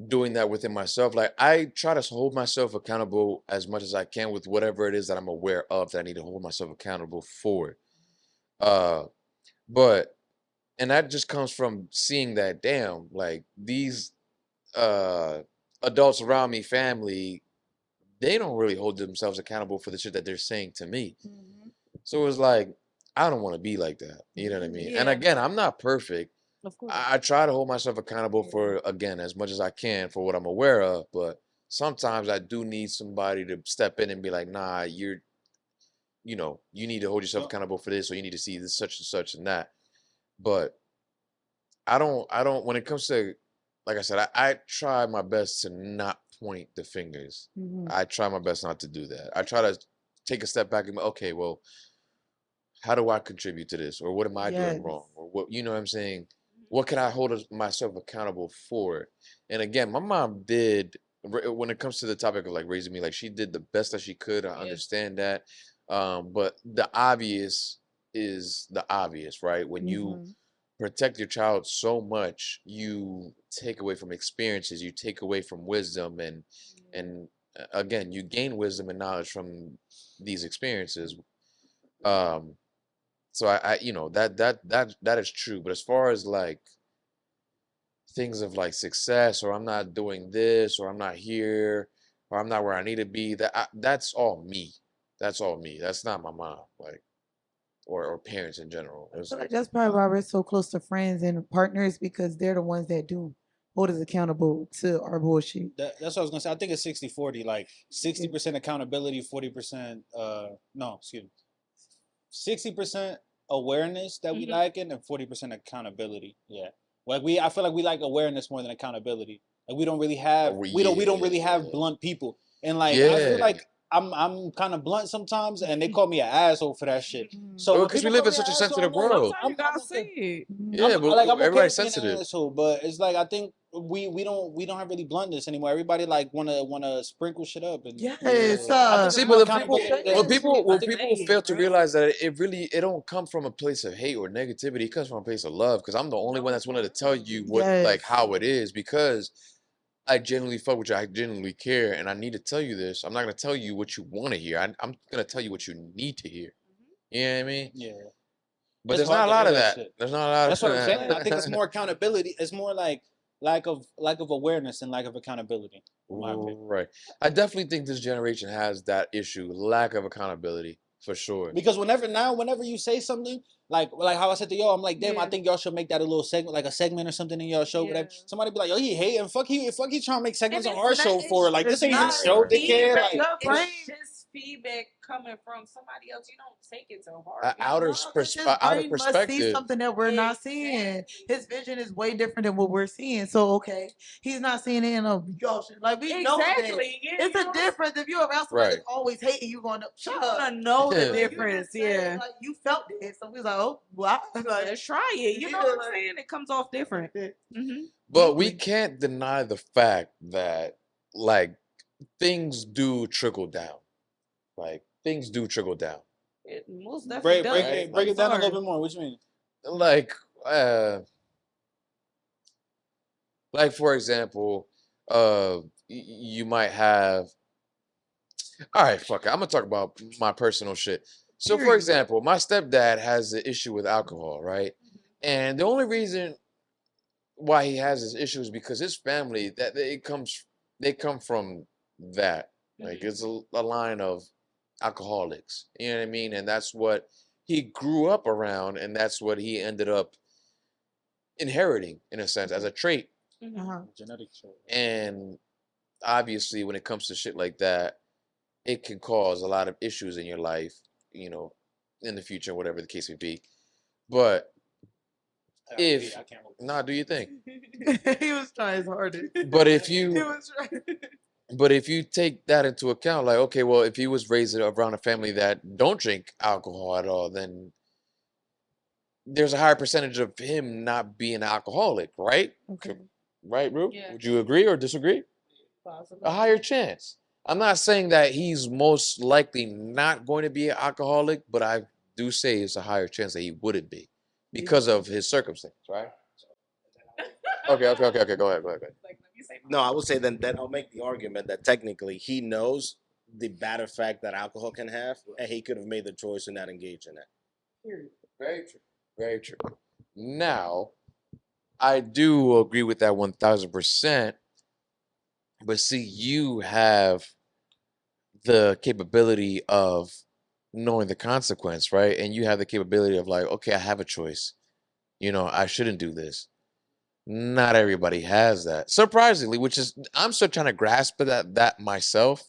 doing that within myself. Like I try to hold myself accountable as much as I can with whatever it is that I'm aware of that I need to hold myself accountable for. Uh, but and that just comes from seeing that damn, like these adults around me, family, they don't really hold themselves accountable for the shit that they're saying to me. So it's like, I don't want to be like that. You know what I mean? And again, I'm not perfect. Of course. I try to hold myself accountable for, again, as much as I can for what I'm aware of. But sometimes I do need somebody to step in and be like, nah, you need to hold yourself accountable for this, or you need to see this, such and such and that. But I don't, when it comes to, like I said, I try my best to not point the fingers. I try my best not to do that. I try to take a step back and be, okay, well, how do I contribute to this? Or what am I doing wrong? Or what, you know what I'm saying? What can I hold myself accountable for? And again, my mom did, when it comes to the topic of like raising me, like she did the best that she could. I understand that. But the obvious is the obvious, right? When you protect your child so much, you take away from experiences, you take away from wisdom, and again, you gain wisdom and knowledge from these experiences. So I that is true. But as far as like things of like success, or I'm not doing this, or I'm not here, or I'm not where I need to be, that's all me. That's all me. That's not my mom, like, or parents in general. It's like, that's probably why we're so close to friends and partners, because they're the ones that do hold us accountable to our bullshit. That's what I was gonna say. I think it's 60-40, like 60% accountability, 40% no, excuse me. 60% awareness that we lacking, and 40% accountability. Yeah. Like I feel like we like awareness more than accountability. Like we don't really have we don't really have blunt people. And like I feel like I'm kind of blunt sometimes, and they call me an asshole for that shit. So because we live in such a sensitive world. I'm okay. Yeah, but I'm okay everybody's being an sensitive. asshole, but it's like I think we don't have really bluntness anymore. Everybody like wanna sprinkle shit up. And Yes. See, but people fail to realize that it don't come from a place of hate or negativity. It comes from a place of love. Because I'm the only one that's willing to tell you what like how it is, because I genuinely fuck with you. I genuinely care, and I need to tell you this. I'm not gonna tell you what you want to hear. I'm gonna tell you what you need to hear. You know what I mean? Yeah. But there's not a lot of that. Shit. There's not a lot. That's what I'm saying. I think it's more accountability. It's more like lack of awareness and lack of accountability. In my opinion. Right. I definitely think this generation has that issue, lack of accountability. For sure. Because whenever you say something like how I said to y'all, I'm like, damn, I think y'all should make that a little segment, like a segment or something in y'all show. Whatever. Somebody be like, yo, he hating, fuck he trying to make segments on our show for like this ain't his show, dickhead. Like, it's just feedback coming from somebody else. You don't take it to heart. Outer Must see perspective. something that we're not seeing. His vision is way different than what we're seeing. So okay, he's not seeing it in a y'all shit. Like we know that. It's a difference if you're around somebody that's always hating. You going to shut up. Gonna know the difference. Yeah, like you felt it. So we was like, oh, wow. Like, let's try it. You know what I'm saying? It comes off different. But we can't deny the fact that like things do trickle down. Like things do trickle down. It most definitely does. Break it down a little bit more. What you mean? Like for example, you might have. All right, fuck it. I'm gonna talk about my personal shit. So, for example, my stepdad has an issue with alcohol, right? And the only reason why he has this issue is because his family they come from that. Like it's a line of alcoholics. You know what I mean? And that's what he grew up around, and that's what he ended up inheriting in a sense as a trait. Genetic trait. And obviously, when it comes to shit like that, it can cause a lot of issues in your life, you know, in the future, whatever the case may be. But do you think? He was trying his hardest. But if you take that into account, like, okay, well, if he was raised around a family that don't drink alcohol at all, then there's a higher percentage of him not being an alcoholic, right? Okay. Right, Rue? Yeah. Would you agree or disagree? Possibly. A higher chance. I'm not saying that he's most likely not going to be an alcoholic, but I do say it's a higher chance that he wouldn't be because of his circumstance, right? Okay. Go ahead. No, I would say then I'll make the argument that technically he knows the bad effect that alcohol can have, and he could have made the choice to not engage in it. Very true. Very true. Now, I do agree with that 1000%. But see, you have the capability of knowing the consequence, right? And you have the capability of like, okay, I have a choice. You know, I shouldn't do this. Not everybody has that. Surprisingly, which is I'm still trying to grasp that myself.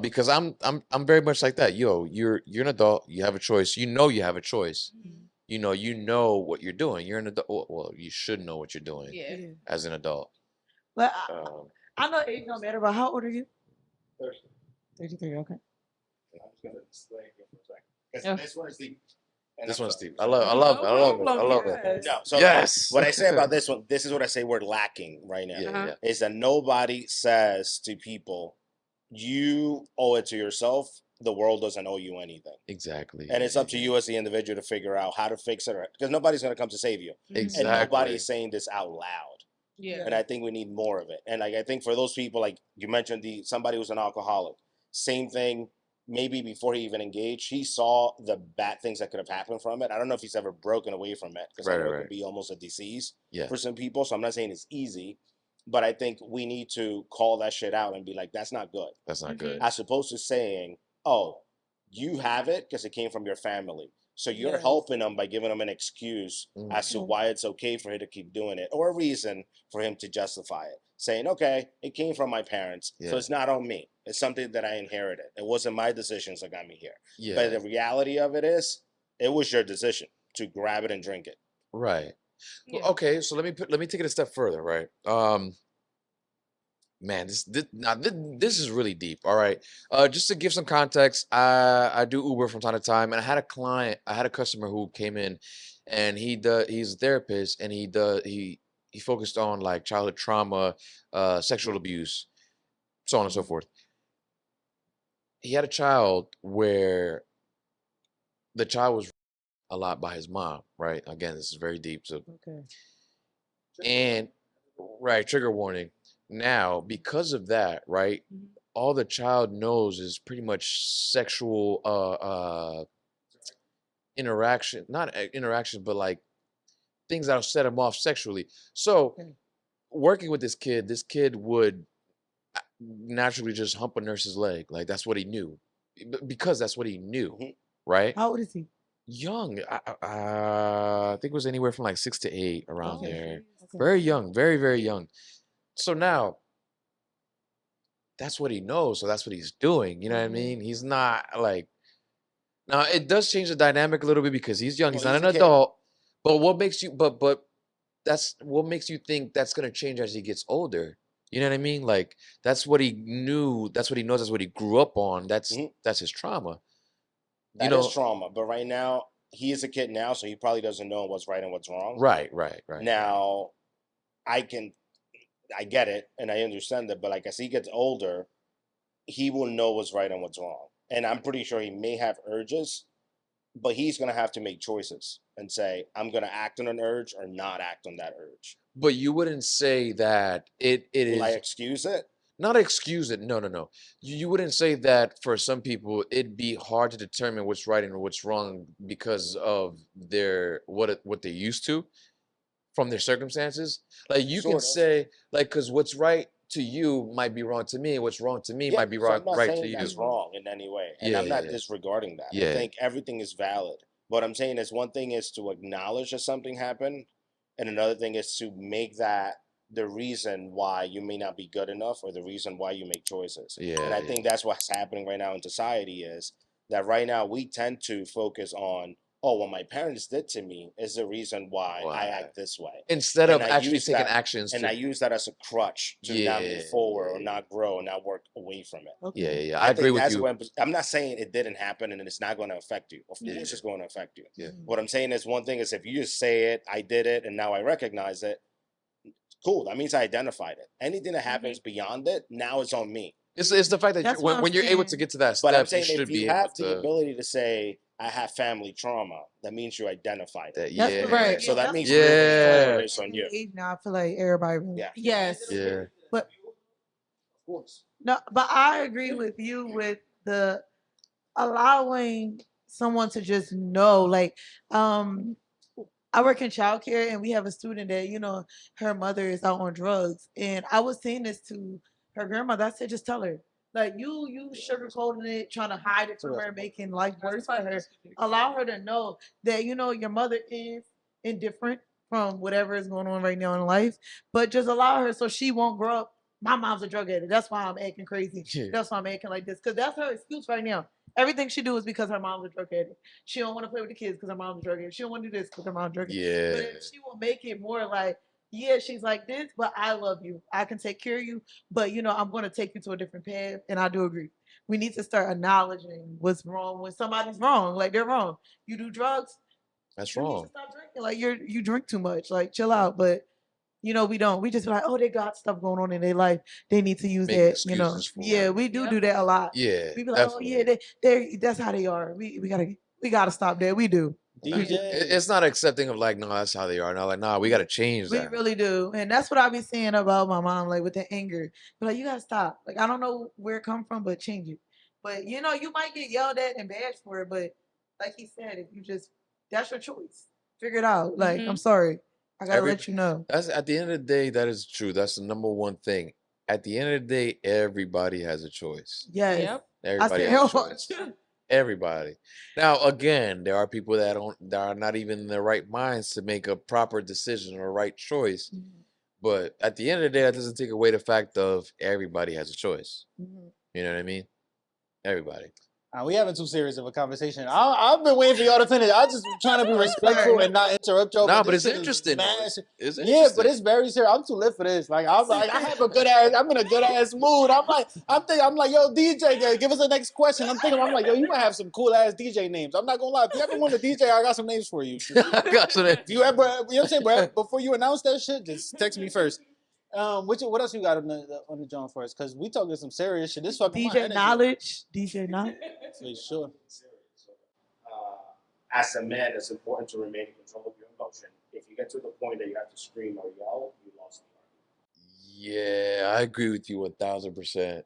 Because I'm very much like that. Yo, you're an adult, you have a choice. You know you have a choice. You know what you're doing. You're an adult. Well, you should know what you're doing as an adult. But I know age don't matter, but how old are you? 33, okay. I'm just gonna display here for a second. Because this one's deep. I love it. No, so yes. What I say about this one, this is what I say we're lacking right now. Yeah. Is that nobody says to people, you owe it to yourself. The world doesn't owe you anything. Exactly. And it's up to you as the individual to figure out how to fix it. Because nobody's going to come to save you. Exactly. And nobody is saying this out loud. Yeah. And I think we need more of it. And like I think for those people, like you mentioned, somebody who's an alcoholic, same thing. Maybe before he even engaged, he saw the bad things that could have happened from it. I don't know if he's ever broken away from it because it could be almost a disease for some people. So I'm not saying it's easy, but I think we need to call that shit out and be like, that's not good. That's not good. As opposed to saying, oh, you have it because it came from your family. So you're helping them by giving them an excuse as to why it's okay for him to keep doing it, or a reason for him to justify it. Saying, okay, it came from my parents, so it's not on me. It's something that I inherited. It wasn't my decisions that got me here. Yeah. But the reality of it is, it was your decision to grab it and drink it. Right. Yeah. Well, okay, so let me take it a step further, right? Man, this is really deep. All right. Just to give some context, I do Uber from time to time, and I had a customer who came in, and he's a therapist, and he focused on like childhood trauma, sexual abuse, so on and so forth. He had a child where the child was a lot by his mom, right? Again, this is very deep. So and right, trigger warning. Now, because of that, right, all the child knows is pretty much sexual interaction, not interaction, but like things that'll set him off sexually. So working with this kid would naturally just hump a nurse's leg. Like that's what he knew. because that's what he knew, Mhm. right? How old is he? Young. I think it was anywhere from like 6 to 8 around Okay. there. Okay. Very young, very, very young. So now that's what he knows. So that's what he's doing. You know what I Mhm. mean? He's not like, now it does change the dynamic a little bit because he's young. Well, He's not he's an a kid. adult. But what makes you, but that's what makes you think that's going to change as he gets older. You know what I mean? Like that's what he knew. That's what he knows. That's what he grew up on. Mhm. That's his trauma. You That is know, trauma. But right now, he is a kid now, so he probably doesn't know what's right and what's wrong. right, right, right. Now, I can, I get it, and I understand it. But like as he gets older, he will know what's right and what's wrong. And I'm pretty sure he may have urges, but he's gonna have to make choices and say, I'm gonna act on an urge or not act on that urge. But you wouldn't say that it Will I is excuse it? not excuse it. No, no, no. You wouldn't say that for some people it'd be hard to determine what's right and what's wrong because of their what they're used to from their circumstances. Like you can Sort of. say like because what's right to you might be wrong to me, and what's wrong to me Yeah, might be so I'm not right to saying you. that's wrong in any way, and Yeah, I'm yeah, not yeah. disregarding that. I Yeah. think everything is valid. What I'm saying is one thing is to acknowledge that something happened, and another thing is to make that the reason why you may not be good enough or the reason why you make choices. Yeah, And I yeah. think that's what's happening right now in society is that right now we tend to focus on, oh, what my parents did to me is the reason why I Why? act this way. Instead And of I actually use taking that actions and to I use that as a crutch to not yeah, move forward or yeah, not grow and not work away from it. Okay. yeah, yeah, yeah. I I agree think with that's you. when I'm not saying it didn't happen and it's not going to affect you. Of Yeah. course, it's going to affect you. Yeah. What I'm saying is one thing is if you just say it, I did it, and now I recognize it. Cool. That means I identified it. Anything that happens beyond it, now it's on me. It's the fact that That's what I'm when you're able to saying. get to that But I'm step, you saying if should you be able have the to ability to say I have family trauma, that means you identified it. that That's yeah. correct. So that That's means what I'm moving Yeah. forward is on at you. that age now, I feel like everybody. Really, Yeah. Yes. Yeah. But Of course. no, but I agree with you with the allowing someone to just know. Like, I work in childcare, and we have a student that her mother is out on drugs, and I was saying this to her grandmother. I said, just tell her. Like you sugarcoating it, trying to hide it from her, making life worse for her. Allow her to know that your mother is indifferent from whatever is going on right now in life, but just allow her so she won't grow up. My mom's a drug addict. That's why I'm acting crazy. Yeah. That's why I'm acting like this. Because that's her excuse right now. Everything she do is because her mom's a drug addict. She don't want to play with the kids because her mom's a drug addict. She don't want to do this because her mom's a drug addict. Yeah. But if she will make it more like, yeah, she's like this, but I love you. I can take care of you, but I'm going to take you to a different path. And I do agree. We need to start acknowledging what's wrong when somebody's wrong. Like they're wrong. You do drugs, That's you need wrong. to stop drinking. Like you drink too much. Like chill out. But we don't. We just be like, oh, they got stuff going on in their life. They need to use Making that. excuses for Yeah, it. we do that a lot. Yeah. We be like, oh yeah, Definitely. they that's how they are. We gotta stop that. We do. DJ. It's not accepting of like, no, that's how they are. Now, like, nah, we got to change We that. really do. And that's what I be saying about my mom, like with the anger. But like, you gotta stop. Like, I don't know where it come from, but change it. But you might get yelled at and bashed for it, but like he said, if you just that's your choice. Figure it out. Like, I'm sorry. I gotta Every- let you know. That's at the end of the day, that is true. That's the number one thing. At the end of the day, everybody has a choice. Yes. Yep. Everybody say has a hell choice. Everybody. Now, again, there are people that are not even in their right minds to make a proper decision or right choice. But at the end of the day, that doesn't take away the fact of everybody has a choice. You know what I mean? Everybody. We having too serious of a conversation. I've been waiting for y'all to finish. I just trying to be respectful and not interrupt y'all. No, but this it's shit is interesting. mad. It's Yeah, interesting. but it's very serious. I'm too lit for this. Like I'm have a good ass. I'm in a good ass mood. I'm like, yo, DJ, give us the next question. I'm like, yo, you might have some cool ass DJ names. I'm not gonna lie. If you ever want a DJ, I got some names for you. I got some names. If you ever, you know what I'm saying, bro? Before you announce that shit, just text me first. What else you got on the joint for us? Because we talking some serious shit. This fucking my DJ energy. Knowledge. DJ Knowledge. For sure. As a man, it's important to remain in control of your emotion. If you get to the point that you have to scream or yell, you lost the argument. Yeah, I agree with you 1000%.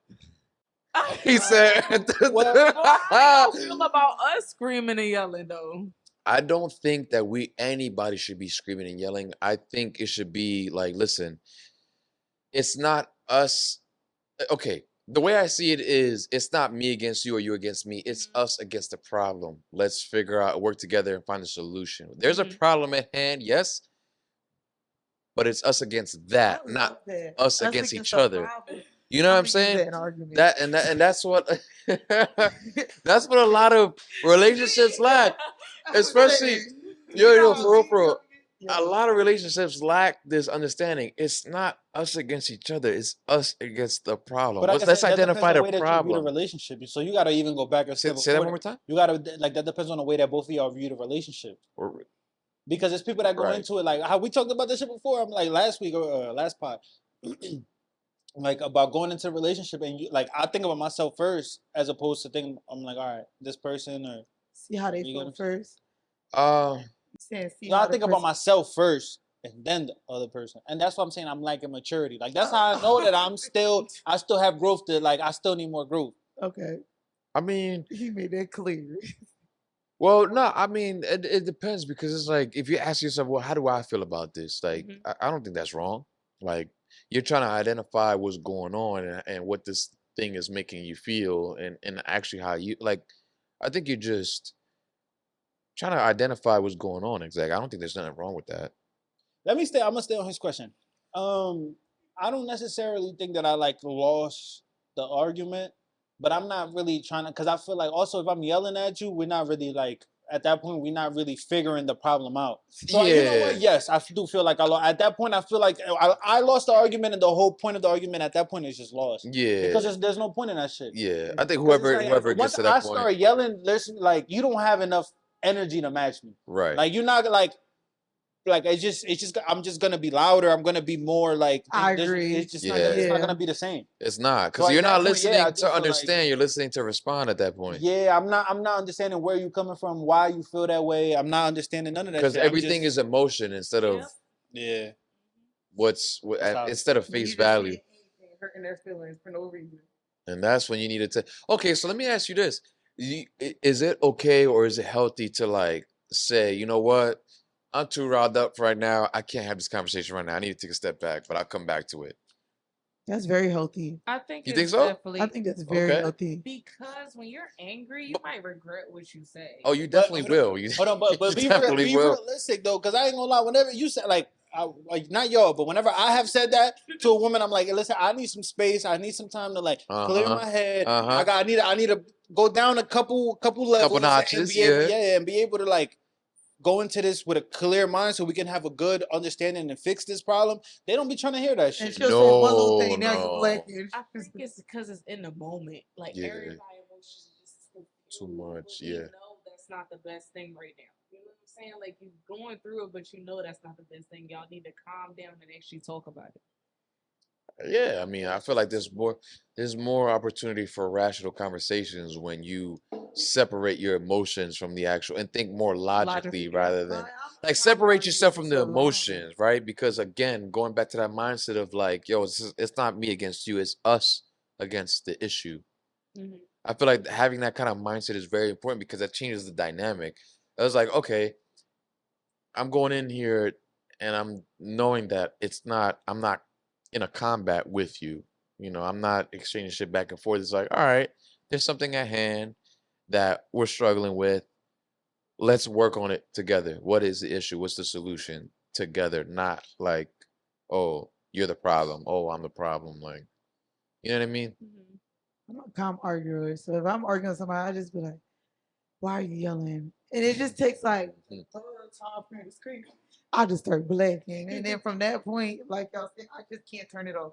He said, How do you feel about us screaming and yelling though? I don't think that anybody should be screaming and yelling. I think it should be like, listen, it's not us. Okay, the way I see it is, it's not me against you or you against me. It's us against the problem. Let's figure out, work together, and find a solution. There's a problem at hand, yes, but it's us against that, not that. us against each other. Problem. You know what I'm use saying? that in argument. And that's what that's what a lot of relationships lack, especially for real. A lot of relationships lack this understanding. It's not us against each other. It's us against the problem. But like I Let's said, that depends identify on the the way that you view the problem. relationship. So you gotta even go back and Say that one more time. You gotta like that depends on the way that both of y'all view the relationship. Because there's people that go Right. into it like how we talked about this shit before. I'm like last week or last pod, like about going into a relationship and you like I think about myself first as opposed to thinking I'm like all right this person or see how they you feel get first. no, I think about myself first and then the other person, and that's what I'm saying. I'm like in maturity. Like that's how I know that I still have growth. To like I still need more growth. Okay, I mean, he made that clear. well, no, I mean, it depends because it's like if you ask yourself, well, how do I feel about this? Like, I don't think that's wrong. Like, you're trying to identify what's going on and what this thing is making you feel, and actually how you like. I think you're just trying to identify what's going on. Exactly. I don't think there's nothing wrong with that. I'm gonna stay on his question. I don't necessarily think that I like lost the argument, but I'm not really trying to because I feel like also if I'm yelling at you, we're not really like at that point we're not really figuring the problem out. So you know what? Yes, I do feel like I lost. At that point, I feel like I lost the argument, and the whole point of the argument at that point is just lost. Yeah. Because there's no point in that shit. Yeah. I think It's whoever like, whoever gets once to that I point. start yelling, listen, like you don't have enough energy to match me. Right. Like you're not like it's just I'm just gonna be louder. I'm gonna be more like I agree. It's just it's not gonna be the same. It's not because So you're at not that point, listening yeah, I do to feel understand. like- You're listening to respond at that point. Yeah, I'm not understanding where you coming from, why you feel that way. I'm not understanding none of that. Because shit. everything is emotion instead of yeah. instead of face value. Hurting their feelings for no reason. And that's when you need to. Okay, so let me ask you this: is it okay or is it healthy to like say, you know what, I'm too riled up right now. I can't have this conversation right now. I need to take a step back, but I'll come back to it. That's very healthy. I think You it's think so? definitely I think that's very healthy. because when you're angry, you might regret what you say. Oh, you definitely will. You Hold on, but be realistic though, because I ain't gonna lie. Whenever you said like not y'all, but whenever I have said that to a woman, I'm like, listen, I need some space. I need some time to like clear my head. I need to go down a couple levels, couple notches, and be able, and be able to like go into this with a clear mind so we can have a good understanding and fix this problem. They don't be trying to hear that shit. And she'll say one little thing, now you black. I think it's because it's in the moment. Like everybody emotions just too much. You know that's not the best thing right now. You know what I'm saying? Like you're going through it, but you know that's not the best thing. Y'all need to calm down and actually talk about it. Yeah, I mean, I feel like there's more opportunity for rational conversations when you separate your emotions from the actual and think more logically rather than like separate yourself from the emotions, right? Because again, going back to that mindset of like, yo, it's not me against you, it's us against the issue. I feel like having that kind of mindset is very important because that changes the dynamic. I was like, okay, I'm going in here and I'm knowing that I'm not in a combat with you. You know, I'm not exchanging shit back and forth. It's like, all right, there's something at hand that we're struggling with. Let's work on it together. What is the issue? What's the solution together? Not like, oh, you're the problem. Oh, I'm the problem. Like, you know what I mean? I'm a calm arguer. So if I'm arguing with somebody, I just be like, why are you yelling? And it just takes like time for me to scream. I just start blacking. And then from that point, like y'all said, I just can't turn it off.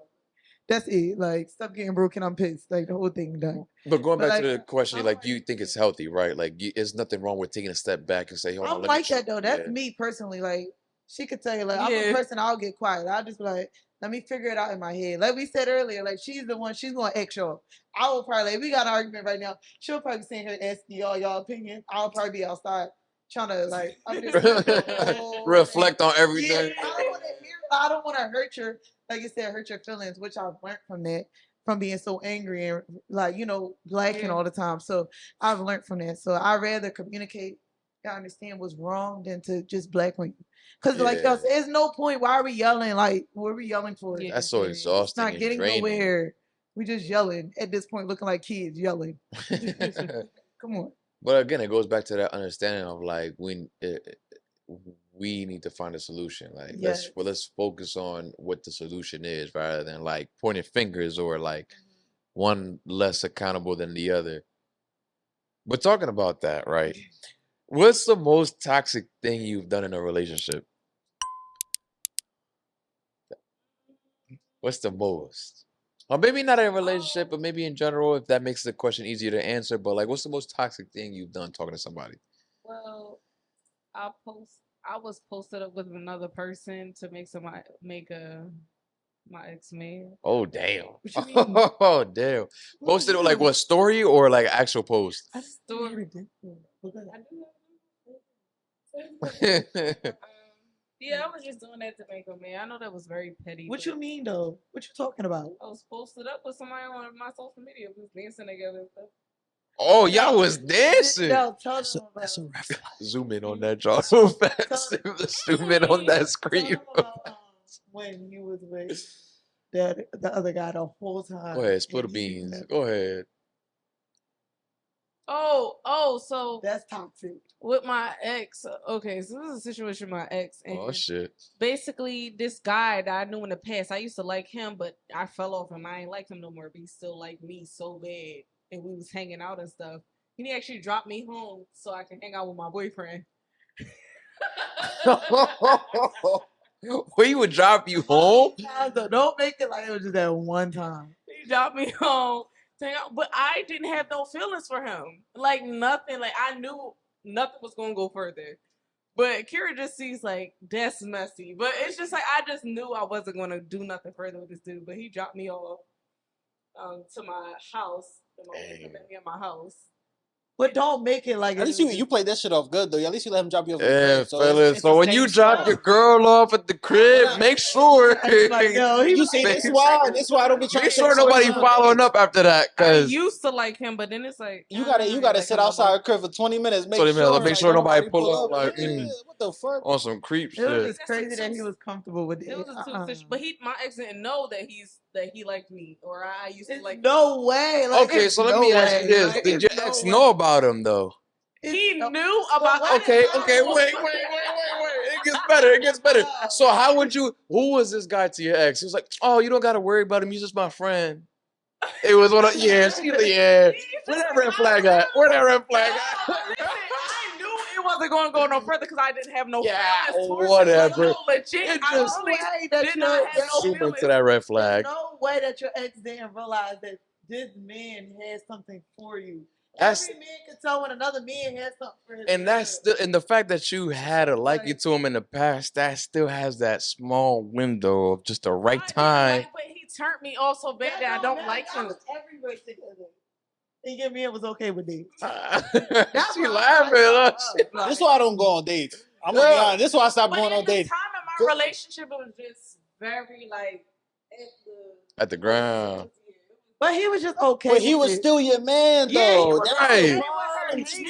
That's it. Like, stop getting broken. I'm pissed. Like, the whole thing done. But going back to the question, like, you think it's healthy, right? Like, there's nothing wrong with taking a step back and say, hold on. I'm like that, though. That's me personally. Like, she could tell you, like, I'm a person, I'll get quiet. I'll just be like, let me figure it out in my head. Like we said earlier, like, she's the one, she's going to X y'all. I will probably, like, we got an argument right now. She'll probably be saying her asking y'all opinion. I'll probably be outside trying to, like, I'm just reflect on everything. Yeah, I don't want to hurt your, like you said, hurt your feelings, which I've learned from that, from being so angry and, like, you know, blacking all the time. So I've learned from that. So I'd rather communicate and understand what's wrong than to just black on you. Because, like, there's no point. Why are we yelling? Like, what are we yelling for? That's so exhausting. It's not getting nowhere. We just yelling at this point, looking like kids yelling. Come on. But again, it goes back to that understanding of like we need to find a solution. Like Yes. let's focus on what the solution is rather than like pointing fingers or like one less accountable than the other. But talking about that, right? What's the most toxic thing you've done in a relationship? What's the most? Or maybe not in a relationship, but maybe in general, if that makes the question easier to answer. But like, what's the most toxic thing you've done talking to somebody? Well, I was posted up with another person to make my ex mad. Oh damn! What you mean? Oh damn! Posted it like what, story or like actual post? I Story. Yeah, I was just doing that to make him mad. I know that was very petty. What but you mean though? What you talking about? I was posted up with somebody on my social media. We was dancing together and stuff. Oh, y'all was dancing. No, tell That's them a, that's a about. red flag. Zoom in on that, y'all. So fast. Zoom in on that Tell screen. them about when you was with the other guy the whole time. Go ahead, spill the and he beans. never- Go ahead. So That's toxic. with my ex, okay, so this is a situation with my ex, and Oh shit. basically this guy that I knew in the past, I used to like him, but I fell off him. I ain't like him no more, but he still liked me so bad, and we was hanging out and stuff. He actually dropped me home so I can hang out with my boyfriend. Where you would drop you home? Don't make it like it was just that one time. He dropped me home to hang out, but I didn't have no feelings for him. Like nothing. Like I knew nothing was gonna go further. But Kira just sees like that's messy. But it's just like I just knew I wasn't gonna do nothing further with this dude. But he dropped me off to my house. And my boyfriend met me at my house. But don't make it like At least you played that shit off good though. At least you let him drop you off. Yeah, fellas. it's So the when same you drop stuff. your girl off at the crib, make sure. like, yo, he You see, this why I don't be trying Make to sure nobody following up after that, I cause used to like him, but then it's like You gotta like sit him no outside more. a crib for 20 minutes. Make 20 minutes, sure, make sure don't nobody pull up, like, Yeah, what the fuck? on some creep It was shit. just crazy that he was comfortable with it. It was a two-situation, but my ex didn't know that he liked me, or I used to like. No way. Like, Okay, so let me ask you this: Like, did your it's ex no know way. about him though? He No. knew about. Okay, wait. It gets better. It gets better. So how would you? Who was this guy to your ex? He was like, oh, you don't gotta worry about him. He's just my friend. It was one of yeah. Where that red flag at? Where that red flag at? Listen, I knew it wasn't going to go no further because I didn't have no Yeah, feelings towards him. whatever. No, legit, It I just- really way that did you not have no Zoom feelings. into that red There's flag. no way that your ex didn't realize that this man has something for you. That's- Every man can tell when another man has something for his And that's girl. still, and the fact that you had a liking to him in the past, that still has that small window of just the right time. But he turned me off so bad that I don't like I him. was every race together. And your man was okay with it. She laughing. Look. This is why I don't go on dates. I'm gonna be honest. This is why I stopped But going at on the dates. time in my relationship, it was just very like At the ground. But he was just okay. But he with was it. still your man though. Yeah, he was That's right. the He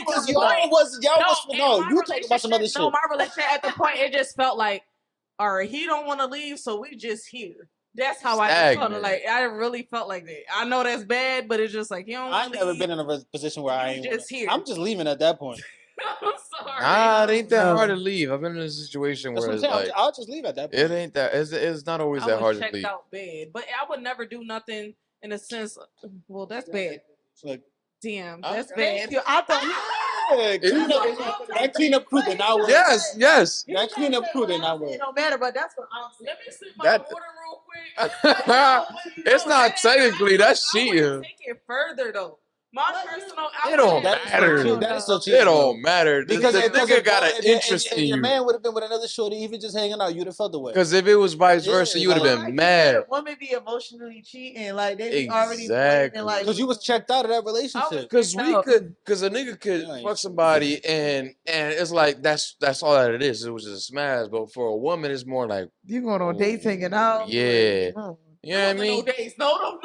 problem. was Because her- y'all was in no. my You talking about some other shit. No, my relationship at the point it just felt like, all right, he don't want to leave, so we just here. That's how I just felt. Stagnant. Like I really felt like that. I know that's bad, but it's just like you don't. I ain't never been in a position where I You ain't. just here. I'm just leaving at that point. I'm sorry. Nah, it ain't that No. hard to leave. I've been in a situation That's where what it's I'm saying. like, I'll just leave at that point. it ain't that. It's not always I that was hard to checked leave. out bad, but I would never do nothing in a sense. Well, that's bad. It's like, Damn, Okay. that's Thank bad. you. I thought that cleanup crew did not work. Yes. That cleanup crew did not work. it don't matter, but that's what I'm saying. Let me sip my That- water real quick. It's not technically, that's I would cheating. take it further though. My personal, It don't That is matter. so cheating. That is so cheating. It don't matter. Because the nigga got an interest and in your you. man would have been with another shorty, even just hanging out. You'd have felt the way. Because if it was vice Yeah, versa, you would have like- been mad. Women be emotionally cheating, like they be already Exactly. playing, like Because you was checked out of that relationship. Because because a nigga could Yeah, fuck somebody and it's like that's all that it is. It was just a smash. But for a woman, it's more like, you going on dates, hanging out. yeah. Like, You know what I mean? No dates. No.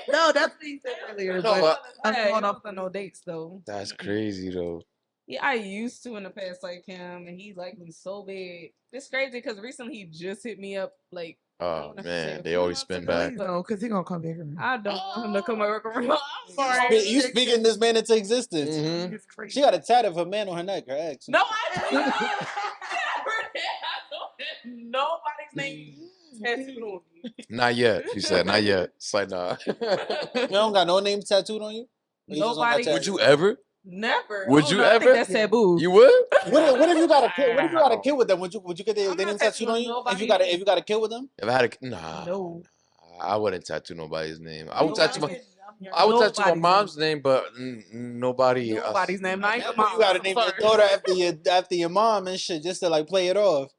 no, that's what you said earlier. No, but I'm Hey, going it off wasn't no dates though. That's crazy though. Yeah, I used to in the past like him, and he liked me so bad. It's crazy because recently he just hit me up like Oh That's man, it. they always Not spin to back. Please no, because he gonna come back around. I don't want him to come over. I'm sorry. You speaking this man into existence. Mm-hmm. It's crazy. She got a tat of a man on her neck, her ex. No, I don't. Nobody's name tattooed on me. Not yet. She said, not yet. It's like, nah. You don't got no name tattooed on you? Or you just don't got Nobody. tat- Would you ever? Never. Would Oh, you no, I think ever? that's taboo. You would? What if you got a kid? What if you got a Wow. kid with them? Would you get their I'm name not tattooed on tattooing you? nobody's If you got a kid with them? If I had a nah, No. I wouldn't tattoo nobody's name. I would Nobody- tattoo I would tattoo my mom's name, but nobody. Nobody's name. Not even You mine. gotta name your daughter after your mom and shit, just to like play it off.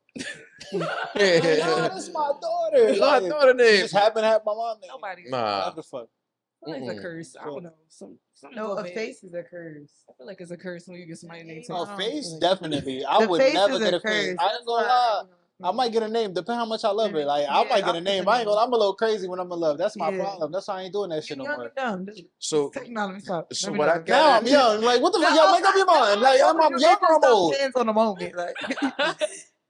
Like, no, that's my daughter. It's my Like, daughter she name. just happened to have my mom name. Nobody's. Nah. What the fuck? I feel like it's a Mm-mm. curse. I don't know. Something No, go a bad. face is a curse. I feel like it's a curse when you get somebody name Oh, tattooed. face like- definitely. I The would face never is get a a face. curse. I That's ain't gonna why, lie. you know, I might get a name, depending how much I love it. Like I Yeah, might get a I'll name. put I ain't gonna. I'm a little crazy when I'm in love. That's my Yeah. problem. That's why I ain't doing that shit You no young more. and dumb. This So, technology stop. so Let me what I know. Now I'm gathered. young. Like what the fuck? Y'all make up your mind. Like I'm young It or I'm just old. depends on the moment. Like,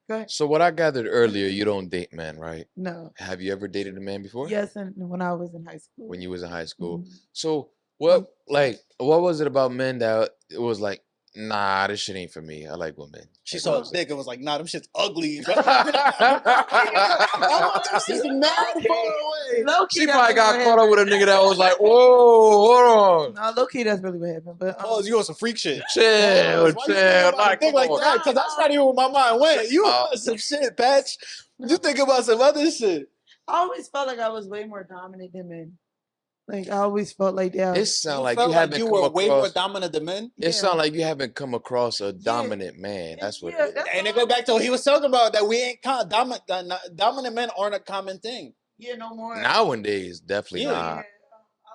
go ahead. So what I gathered earlier, you don't date men, right? No. Have you ever dated a man before? Yes, and when I was in high school. When you was in high school. Mhm. So what was it about men that it was like, nah, this shit ain't for me. I like women. She Like, saw what a was dick and was like, nah, them shit's ugly. it? I want them shit's mad far away. Low-key, She that's probably really got what caught up with a nigga that was like, whoa, hold on. No, low-key, that's really what happened. But Oh, you on some freak shit. Chill, Why you chill. thinking about a Like, thing come like on. that? Because that's not even where my mind went. You Uh, on some shit, Patch. You think about some other shit. I always felt like I was way more dominant than men. Like, I always felt like that. It sound You like felt you like haven't you come were way more across. dominant than men. It sound like you haven't come across a dominant man. Yeah, That's what yeah, it is. that's And it go back to what he was talking about, that we ain't dominant men aren't a common thing. Yeah, no more. Nowadays, definitely Yeah. not. I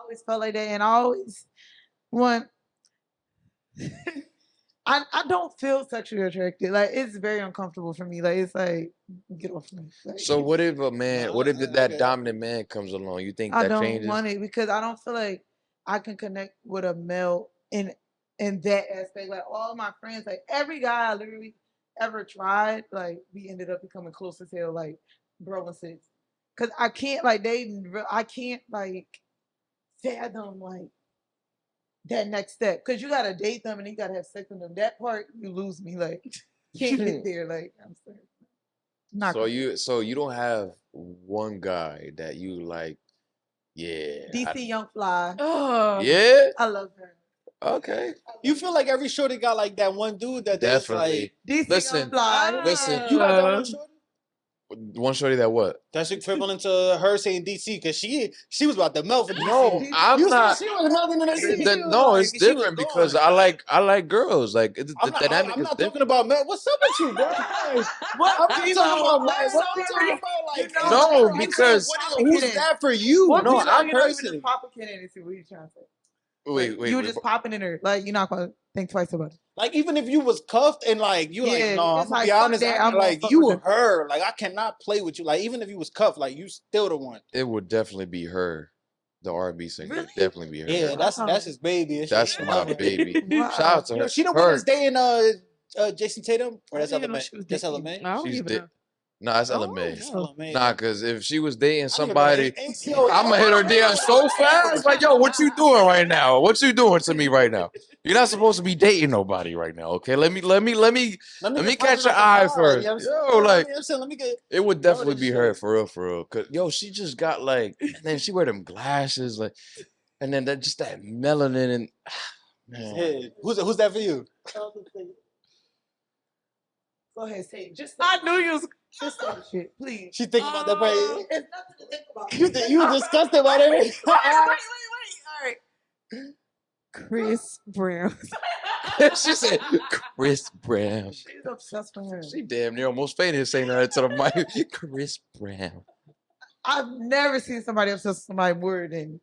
always felt like that, and I always want. I don't feel sexually attracted. Like it's very uncomfortable for me. Like it's like get off me. Like, So what if a man? What if that Okay. dominant man comes along? You think I that don't changes? want it because I don't feel like I can connect with a male in that aspect. Like all my friends, like every guy I literally ever tried, like we ended up becoming close as hell, like bro and sis. Cause I can't like I can't like fathom like that next step. Cause you gotta date them and you gotta have sex with them. That part you lose me. Like can't get there. Like I'm sorry. Not So you don't have one guy that you like. Yeah. DC Young Fly. Yeah. I love her. Okay. You feel like every shorty got like that one dude that there's Definitely. like. DC Listen, Young Fly. listen. You got that one shorty? One shorty that what? That's equivalent to her saying DC because she was about to melt for DC. No, I'm you not. Said she was melting in the No, it's different because I like girls. Like the I'm dynamic not is talking different. about Mel. What's up with you, bro? Like, I'm not talking about Mel. I'm talking about like No, because who's that for you? What No, no, I'm you know, you person. just pop a kid in and see what you trying to say. wait. You were just popping in her. Like, you're not going to think twice about it. Like even if you was cuffed and like you like Yeah, no, I'm it's gonna like, be fuck honest. that, I'm I'm gonna like fuck you with her. Like I cannot play with you. Like even if you was cuffed, like you still the one. It would definitely be her, the R&B singer. Really? Definitely be her. Yeah, that's his baby. and shit. That's I my love it. baby. Wow. Shout out to You her. know, she the one Her- that's dating Jason Tatum or I that's didn't Ella even know May. she was That's Ella dating May. I don't She's even di- know. Nah, it's Oh, LMA. That's Ella May. Nah, because if she was dating I don't even somebody, know. I'm gonna hit her DM so fast. Like, yo, what you doing right now? What you doing to me right now? You're not supposed to be dating nobody right now. Okay, let me get catch positive your eye at the bar, first. you know what I'm saying? Yo, like You know what I'm saying? Let me get. it would definitely be this her shit. for real. Cause yo, she just got like, and then she wear them glasses, like, and then that just that melanin and man. Yeah. Who's that for you? Go ahead, say it. Just I knew you was. Just say the shit, please. She thinking about that. Probably, It's nothing to think about. you disgusted about it. Wait. All right. Chris Brown. She said Chris Brown. She's obsessed with her. She damn near almost fainted saying that to the mic. Chris Brown. I've never seen somebody obsessed with somebody more than.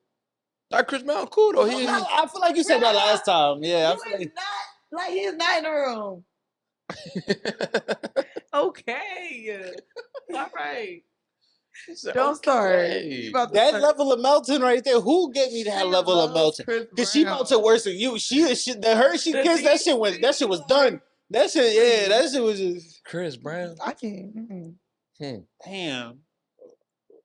Not Chris Brown, cool though. I feel like you said that last time. Yeah, I feel He's like not like he's not in the room. Okay. All right. Don't start. Okay. You about to that start. level of melting right there. Who gave me that She level of loves melting? Chris Because she Brown. melted worse than you. She kissed that shit was done. That shit, yeah, that shit was just Chris Brown. I can't. damn.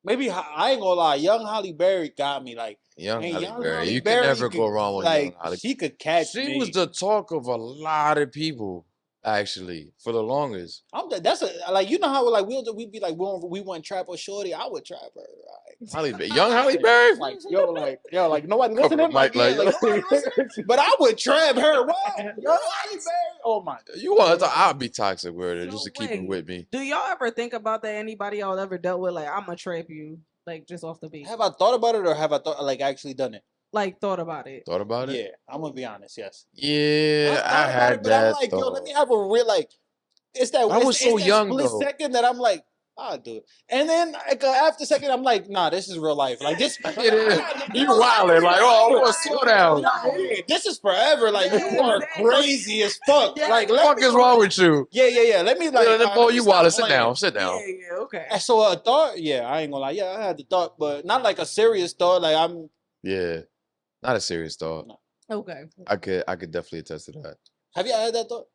maybe I ain't gonna lie. Young Holly Berry got me like. Young Man, Halle young Berry. Halle You can Berry never go could, wrong with like, Young Halle. she could catch She me. was the talk of a lot of people, actually, for the longest. That's a like you know how like we'd be like we want trap or shorty. I would trap her. Young Halle Berry. Like like nobody Cover the listening. Like, mic, yeah, like- nobody listening. But I would trap her. What? Young Halle Berry. Oh my. You want to? I'll be toxic with her So just to keep her wait. with me. Do y'all ever think about that? Anybody y'all ever dealt with? Like, I'm gonna trap you, like just off the beat. Have I thought about it or have I thought like actually done it? Like thought about it. Thought about it? Yeah, I'm gonna be honest. Yes. Yeah, thought I about had it, but I'm that like, yo, let thought. me have a real like. It's that I was it's so that young, split though. second that I'm like, I'll do it, and then like, after second I'm like, nah, this is real life. Like this, It is. You wildin', like, oh, slow down. Yeah, this is forever. Like you are crazy as fuck. Like What the fuck is wrong with you? Yeah. Let me like. Boy, let me you stop wildin'. Sit playing. down. Sit down. Yeah, okay. And so a thought, yeah, I ain't gonna lie. Yeah, I had the thought, but not like a serious thought. Like I'm. Yeah, not a serious thought. Okay. I could definitely attest to that. Have you had that thought?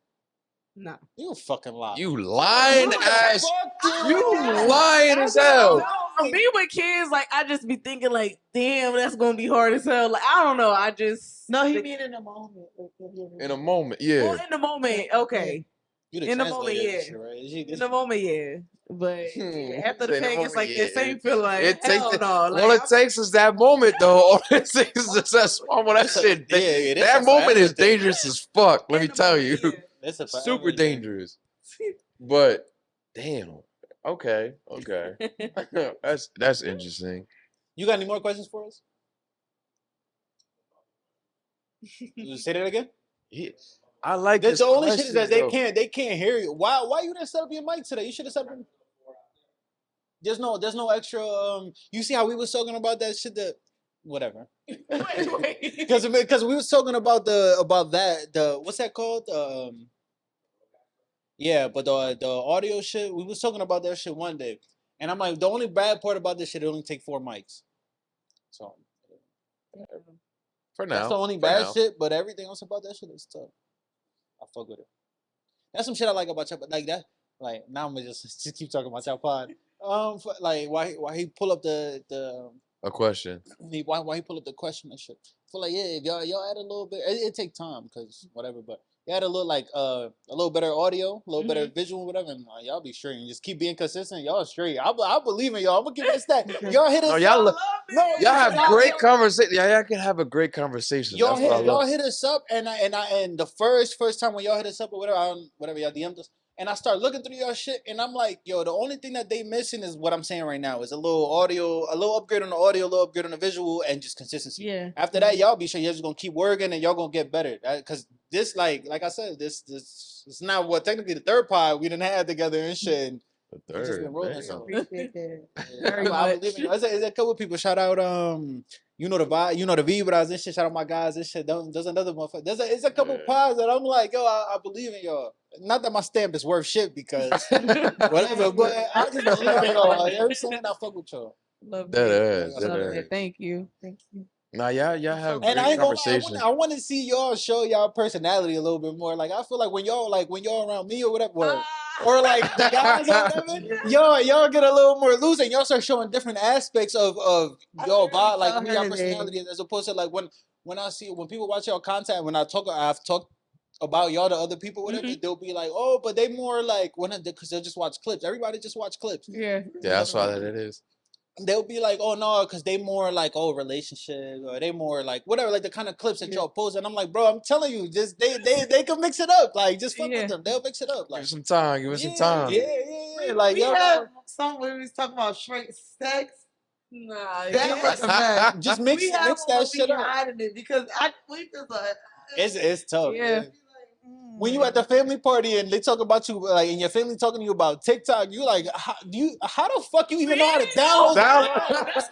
No. You fucking lie. You lying ass. Fuck You lying as hell. No, me with kids, like I just be thinking, like, damn, that's gonna be hard as hell. Like I don't know. I just No, he mean in a moment. In a moment, yeah. well, in the moment, okay. You the In the moment, translator and yeah. shit, right? In the moment, yeah. But after the Say in the fact, it's moment, like yeah. the same feel like It takes hell it, no. Like, all it takes is that moment, though. All it takes is just that small moment. That shit. Yeah, this that a moment is forever thing. dangerous as fuck. Let in me the tell moment, you, yeah. That's a forever super thing. dangerous. But damn. Okay. That's interesting. You got any more questions for us? You say that again. Yeah. I like That's this the only shit is question, that though. they can't hear you. Why you didn't set up your mic today? You should have set up. There's no extra. You see how we was talking about that shit that whatever. Wait. Because we was talking about the what's that called yeah, but the audio shit we was talking about that shit one day, and I'm like the only bad part about this shit it only take 4 mics, so For now. that's the only bad shit. But everything else about that shit is tough. I fuck with it. That's some shit I like about y'all, but like that, like now I'm gonna just keep talking about y'all pod. Like why he pull up the A question. why he pull up the question and shit. So like yeah, if y'all add a little bit, it take time because whatever, but you add a little like a little better audio, a little better visual, whatever, and y'all be straight. And just keep being consistent. Y'all straight. I believe in y'all. I'm gonna give it a stat. Y'all hit us. No, y'all up. y'all have great conversation. Y'all can have a great conversation. Y'all That's what I hit, love. y'all hit us up, and the first time when y'all hit us up or whatever, whatever y'all DM'd us, and I start looking through y'all shit, and I'm like, yo, the only thing that they missing is what I'm saying right now is a little audio, a little upgrade on the audio, a little upgrade on the visual, and just consistency. Yeah. After that, y'all be sure you're just gonna keep working, and y'all gonna get better. Because this, like I said, this is not what technically the third pod we didn't have together and shit. And The we just third. been rolling. Damn. So. Appreciate that. Very I much. believe in you. There's a couple people. Shout out, you know the vibe, you know the Vibras and shit. Shout out my guys and shit. There's another motherfucker. It's a couple pods that I'm like, yo, I believe in y'all. Not that my stamp is worth shit because whatever, but I just believe in y'all. You know what I'm saying? I fuck with y'all. Love That it. is. Love That it. is. Thank you. Nah, y'all have And I great ain't gonna lie, conversation. I want to see y'all show y'all personality a little bit more. Like I feel like when y'all around me or whatever, or like the guys or whatever, y'all get a little more loose and y'all start showing different aspects of y'all body, like who y'all personality is, as opposed to like when people watch y'all content, I've talked about y'all to other people, whatever, they'll be like, oh, but they more like because they'll just watch clips. Everybody just watch clips. Yeah. Yeah, that's why that it is. They'll be like, oh no, because they more like relationship, or they more like whatever, like the kind of clips that y'all post. And I'm like, bro, I'm telling you, just they can mix it up. Like just fuck with them. They'll mix it up. Like Give it some time. Give it some time. Yeah. Like we y'all have some where we was talking about straight sex. Nah, That was a mess. just mix We have mix that shit up. hiding it because we just like It's tough. Yeah. Man. When you at the family party and they talk about you, like, and your family talking to you about TikTok, you like, how the fuck you even know how to download that?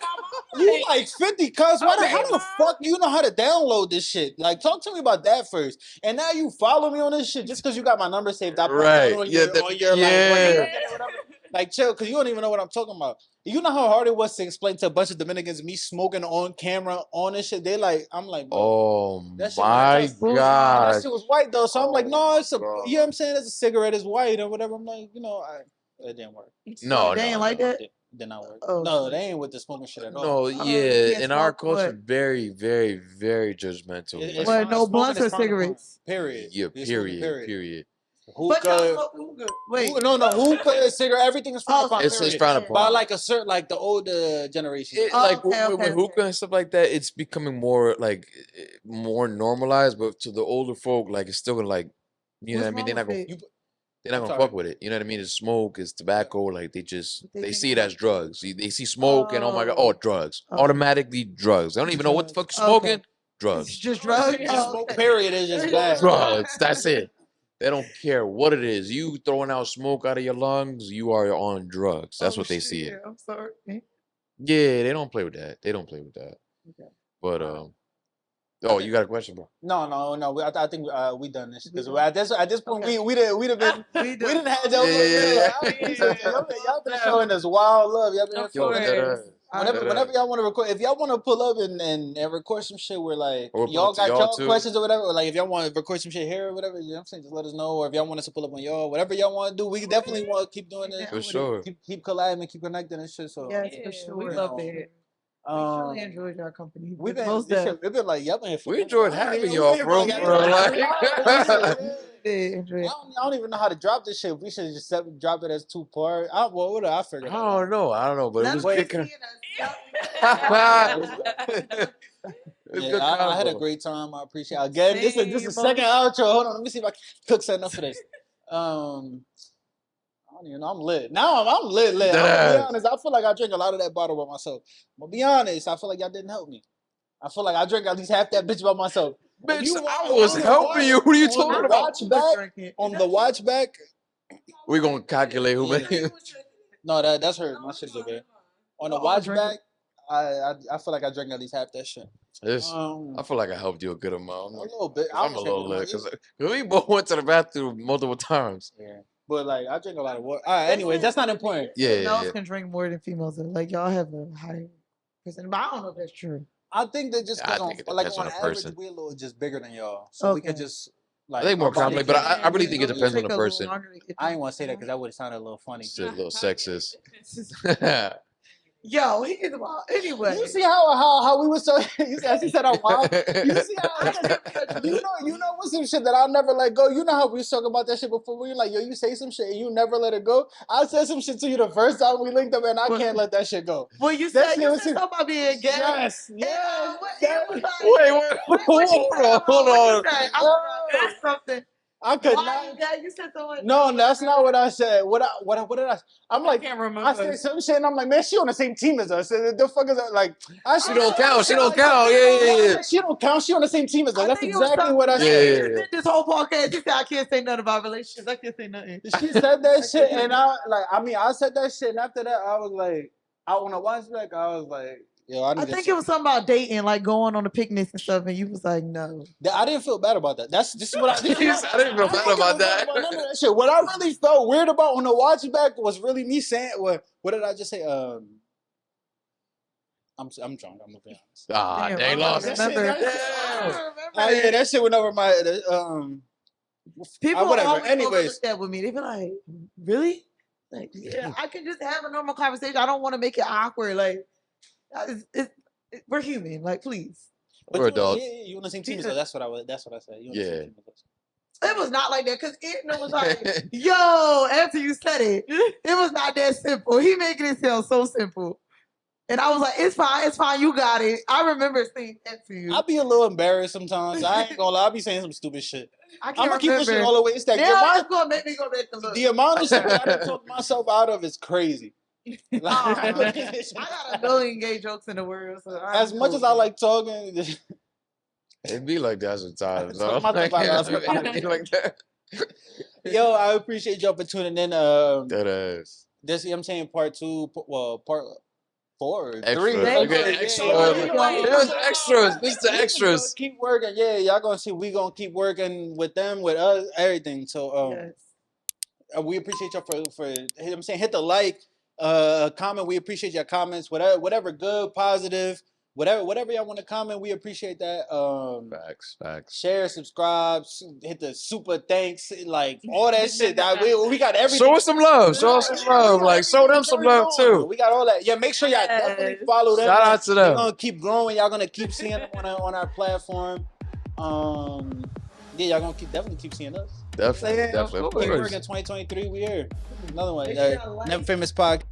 You like 50 cuz how the fuck you know how to download this shit? Like, talk to me about that first. And now you follow me on this shit just because you got my number saved. I put Right. it on Yeah, your like chill, because you don't even know what I'm talking about. You know how hard it was to explain to a bunch of Dominicans me smoking on camera on this shit. I'm like, bro. Oh That shit my was god. that shit was white though, so I'm like, no, it's a, God. you know what I'm saying? It's a cigarette, it's white or whatever. I'm like, it didn't work. No, they ain't like that. Did not work. Oh, No, shit. they ain't with the smoking shit at all. No, you yeah, can't in our smoke culture, what? very, very, very judgmental. It's Like, What? frowned- No smoking blunts is or frowned upon. cigarettes? Period. yeah, You're smoking, period. But y'all Hookah. smoke hookah. Wait. No, hookah, cigarette, everything is frowned Oh, upon. It's Period. frowned yeah. upon. By like a certain, like the older generation. It, Oh, like okay, with hookah and stuff like that, it's becoming more like more normalized. But to the older folk, like it's still gonna like, you know What's what I mean? wrong with it? They're not I'm gonna sorry. fuck with it. You know what I mean? It's smoke, it's tobacco. Like they just They they think see it it's as drugs. They see smoke and oh my god, oh drugs, Okay. automatically drugs. They don't even know what the fuck you're smoking. Okay. It's Drugs, just drugs. Just Oh, smoke, okay. period, is just bad. drugs. That's it. They don't care what it is. You throwing out smoke out of your lungs, you are on drugs. That's Oh, what they shit, see it. yeah, I'm sorry. Yeah, they don't play with that. They don't play with that. Okay. But oh, you got a question, bro? No. I think we done this because We done? at this point Okay. we'd have been We we didn't done. have Yeah. y'all been showing us wild love. Y'all been here Of for Yo, us. that course. Whenever y'all want to record, if y'all want to pull up and record some shit where like Or pull y'all up to got y'all y'all too. questions or whatever, or like if y'all want to record some shit here or whatever, you know what I'm saying, just let us know. Or if y'all want us to pull up on y'all, whatever y'all want to do, we definitely want to keep doing this. Yeah, For with sure. Keep collabing, keep connecting and shit. So Yes, Yeah, for sure. we You love know, it. We truly enjoyed your company. we've But been most this of shit, we've been like y'all been here for. We enjoyed having we y'all, been bro. here For like, did enjoy it. I don't even know how to drop this shit. We should just drop it as 2 part. I figured. I don't know, but it Let was them good. be seeing us. It's Yeah, good I had a combo. great time. I appreciate it. Again, this is the Same. second outro. Hold on, let me see if I can cook something up for this. I don't even know. I'm lit. Now I'm lit. I'm gonna be Deadass. honest. I feel like I drank a lot of that bottle by myself. I'm gonna be honest. I feel like y'all didn't help me. I feel like I drank at least half that bitch by myself. Bitch, You I was helping you. What are you talking about? On the watch back. We gonna calculate who many. No, that's her. My shit's okay. On the watch back, I feel like I drank at least half that shit. This, I feel like I helped you a good amount. A little bit. I'm a little lit because we both went to the bathroom multiple times. Yeah. But like I drink a lot of water. All right, anyways, that's not important. Yeah. Males can drink more than females. Though. Like y'all have a higher percentage, but I don't know if that's true. I think that just I because think it like depends on on the average person. we're a little just bigger than y'all, so we Okay. could just like I think more our body complex, but can't- I really think it depends on the person. I ain't want to say that because that would have sounded a little funny. It's a little sexist. Yo, he is wild. Anyway, You see how we were so you see how she said I'm wild? You see how you know what's some shit that I'll never let go? You know how we was talking about that shit before? We were like, yo, you say some shit and you never let it go. I said some shit to you the first time we linked up and I can't let that shit go. well, you That said shit was something about being gay. Yes. Hold on. That's something. I could Why not. you gay? You said something. No, that's not what I said. What did I? I'm like, can't remember. I said some shit, and I'm like, man, she on the same team as us. The fuck is that? Like, She don't count. She don't count. Yeah. She don't count. She on the same team as us. I That's think it was exactly what I Yeah, said. yeah. This whole podcast, you said I can't say nothing about relationships. I can't say nothing. She said that shit, and I said that shit, and after that, I was like, I want to watch back. I was like, yo, I think it was something about dating, like going on the picnics and stuff, and you was like, no. I didn't feel bad about that. This is what I. I didn't feel bad about that. None of that shit. What I really felt weird about on the watch back was really me saying, what did I just say? I'm drunk. I'm gonna be honest. Ah, Damn, they I lost. remember. Damn. Yeah, that shit went over my People whatever. always Anyways, overlook that with me. They be like, really? Like, yeah, I can just have a normal conversation. I don't want to make it awkward. Like, we're human. Like, please. We're adults. You on the same team, so that's what I said. You on the Yeah. same team as us. It was not like that because it was like, yo, after you said it, it was not that simple. He making it sound so simple. And I was like, it's fine, you got it. I remember saying that to you. I be a little embarrassed sometimes. I ain't gonna lie, I be saying some stupid shit. I I'm can't gonna keep this shit remember. all the way. It's that Now it's gonna make me go back to look. the amount of shit that I done talked myself out of is crazy. I got a million gay jokes in the world. So as much as I like talking, It be like that sometimes. Talk about the vibe. It be like that. yo, I appreciate y'all for tuning in. That ass. This, you know what I'm saying, part 2, part 4, Extras. 3. You get extras. There's extras. This is the extras. Keep working. Yeah, y'all gonna see. We gonna keep working with them, with us, everything. So yes. we appreciate y'all for you know what I'm saying, hit the like, comment. We appreciate your comments. Whatever good, positive, whatever y'all want to comment, we appreciate that. Facts. Share, subscribe, hit the super thanks, like all that shit. We got everything. Show us some love. Show us some love. Like, show them some love too. We got all that. Yeah, make sure y'all definitely follow them. Shout out to them. They're gonna keep growing. Y'all gonna keep seeing them on our platform. Yeah, y'all gonna definitely keep seeing us. Definitely. Of Keep course. working 2023. We here. Another one. Make sure y'all like. Never Famous Podcast.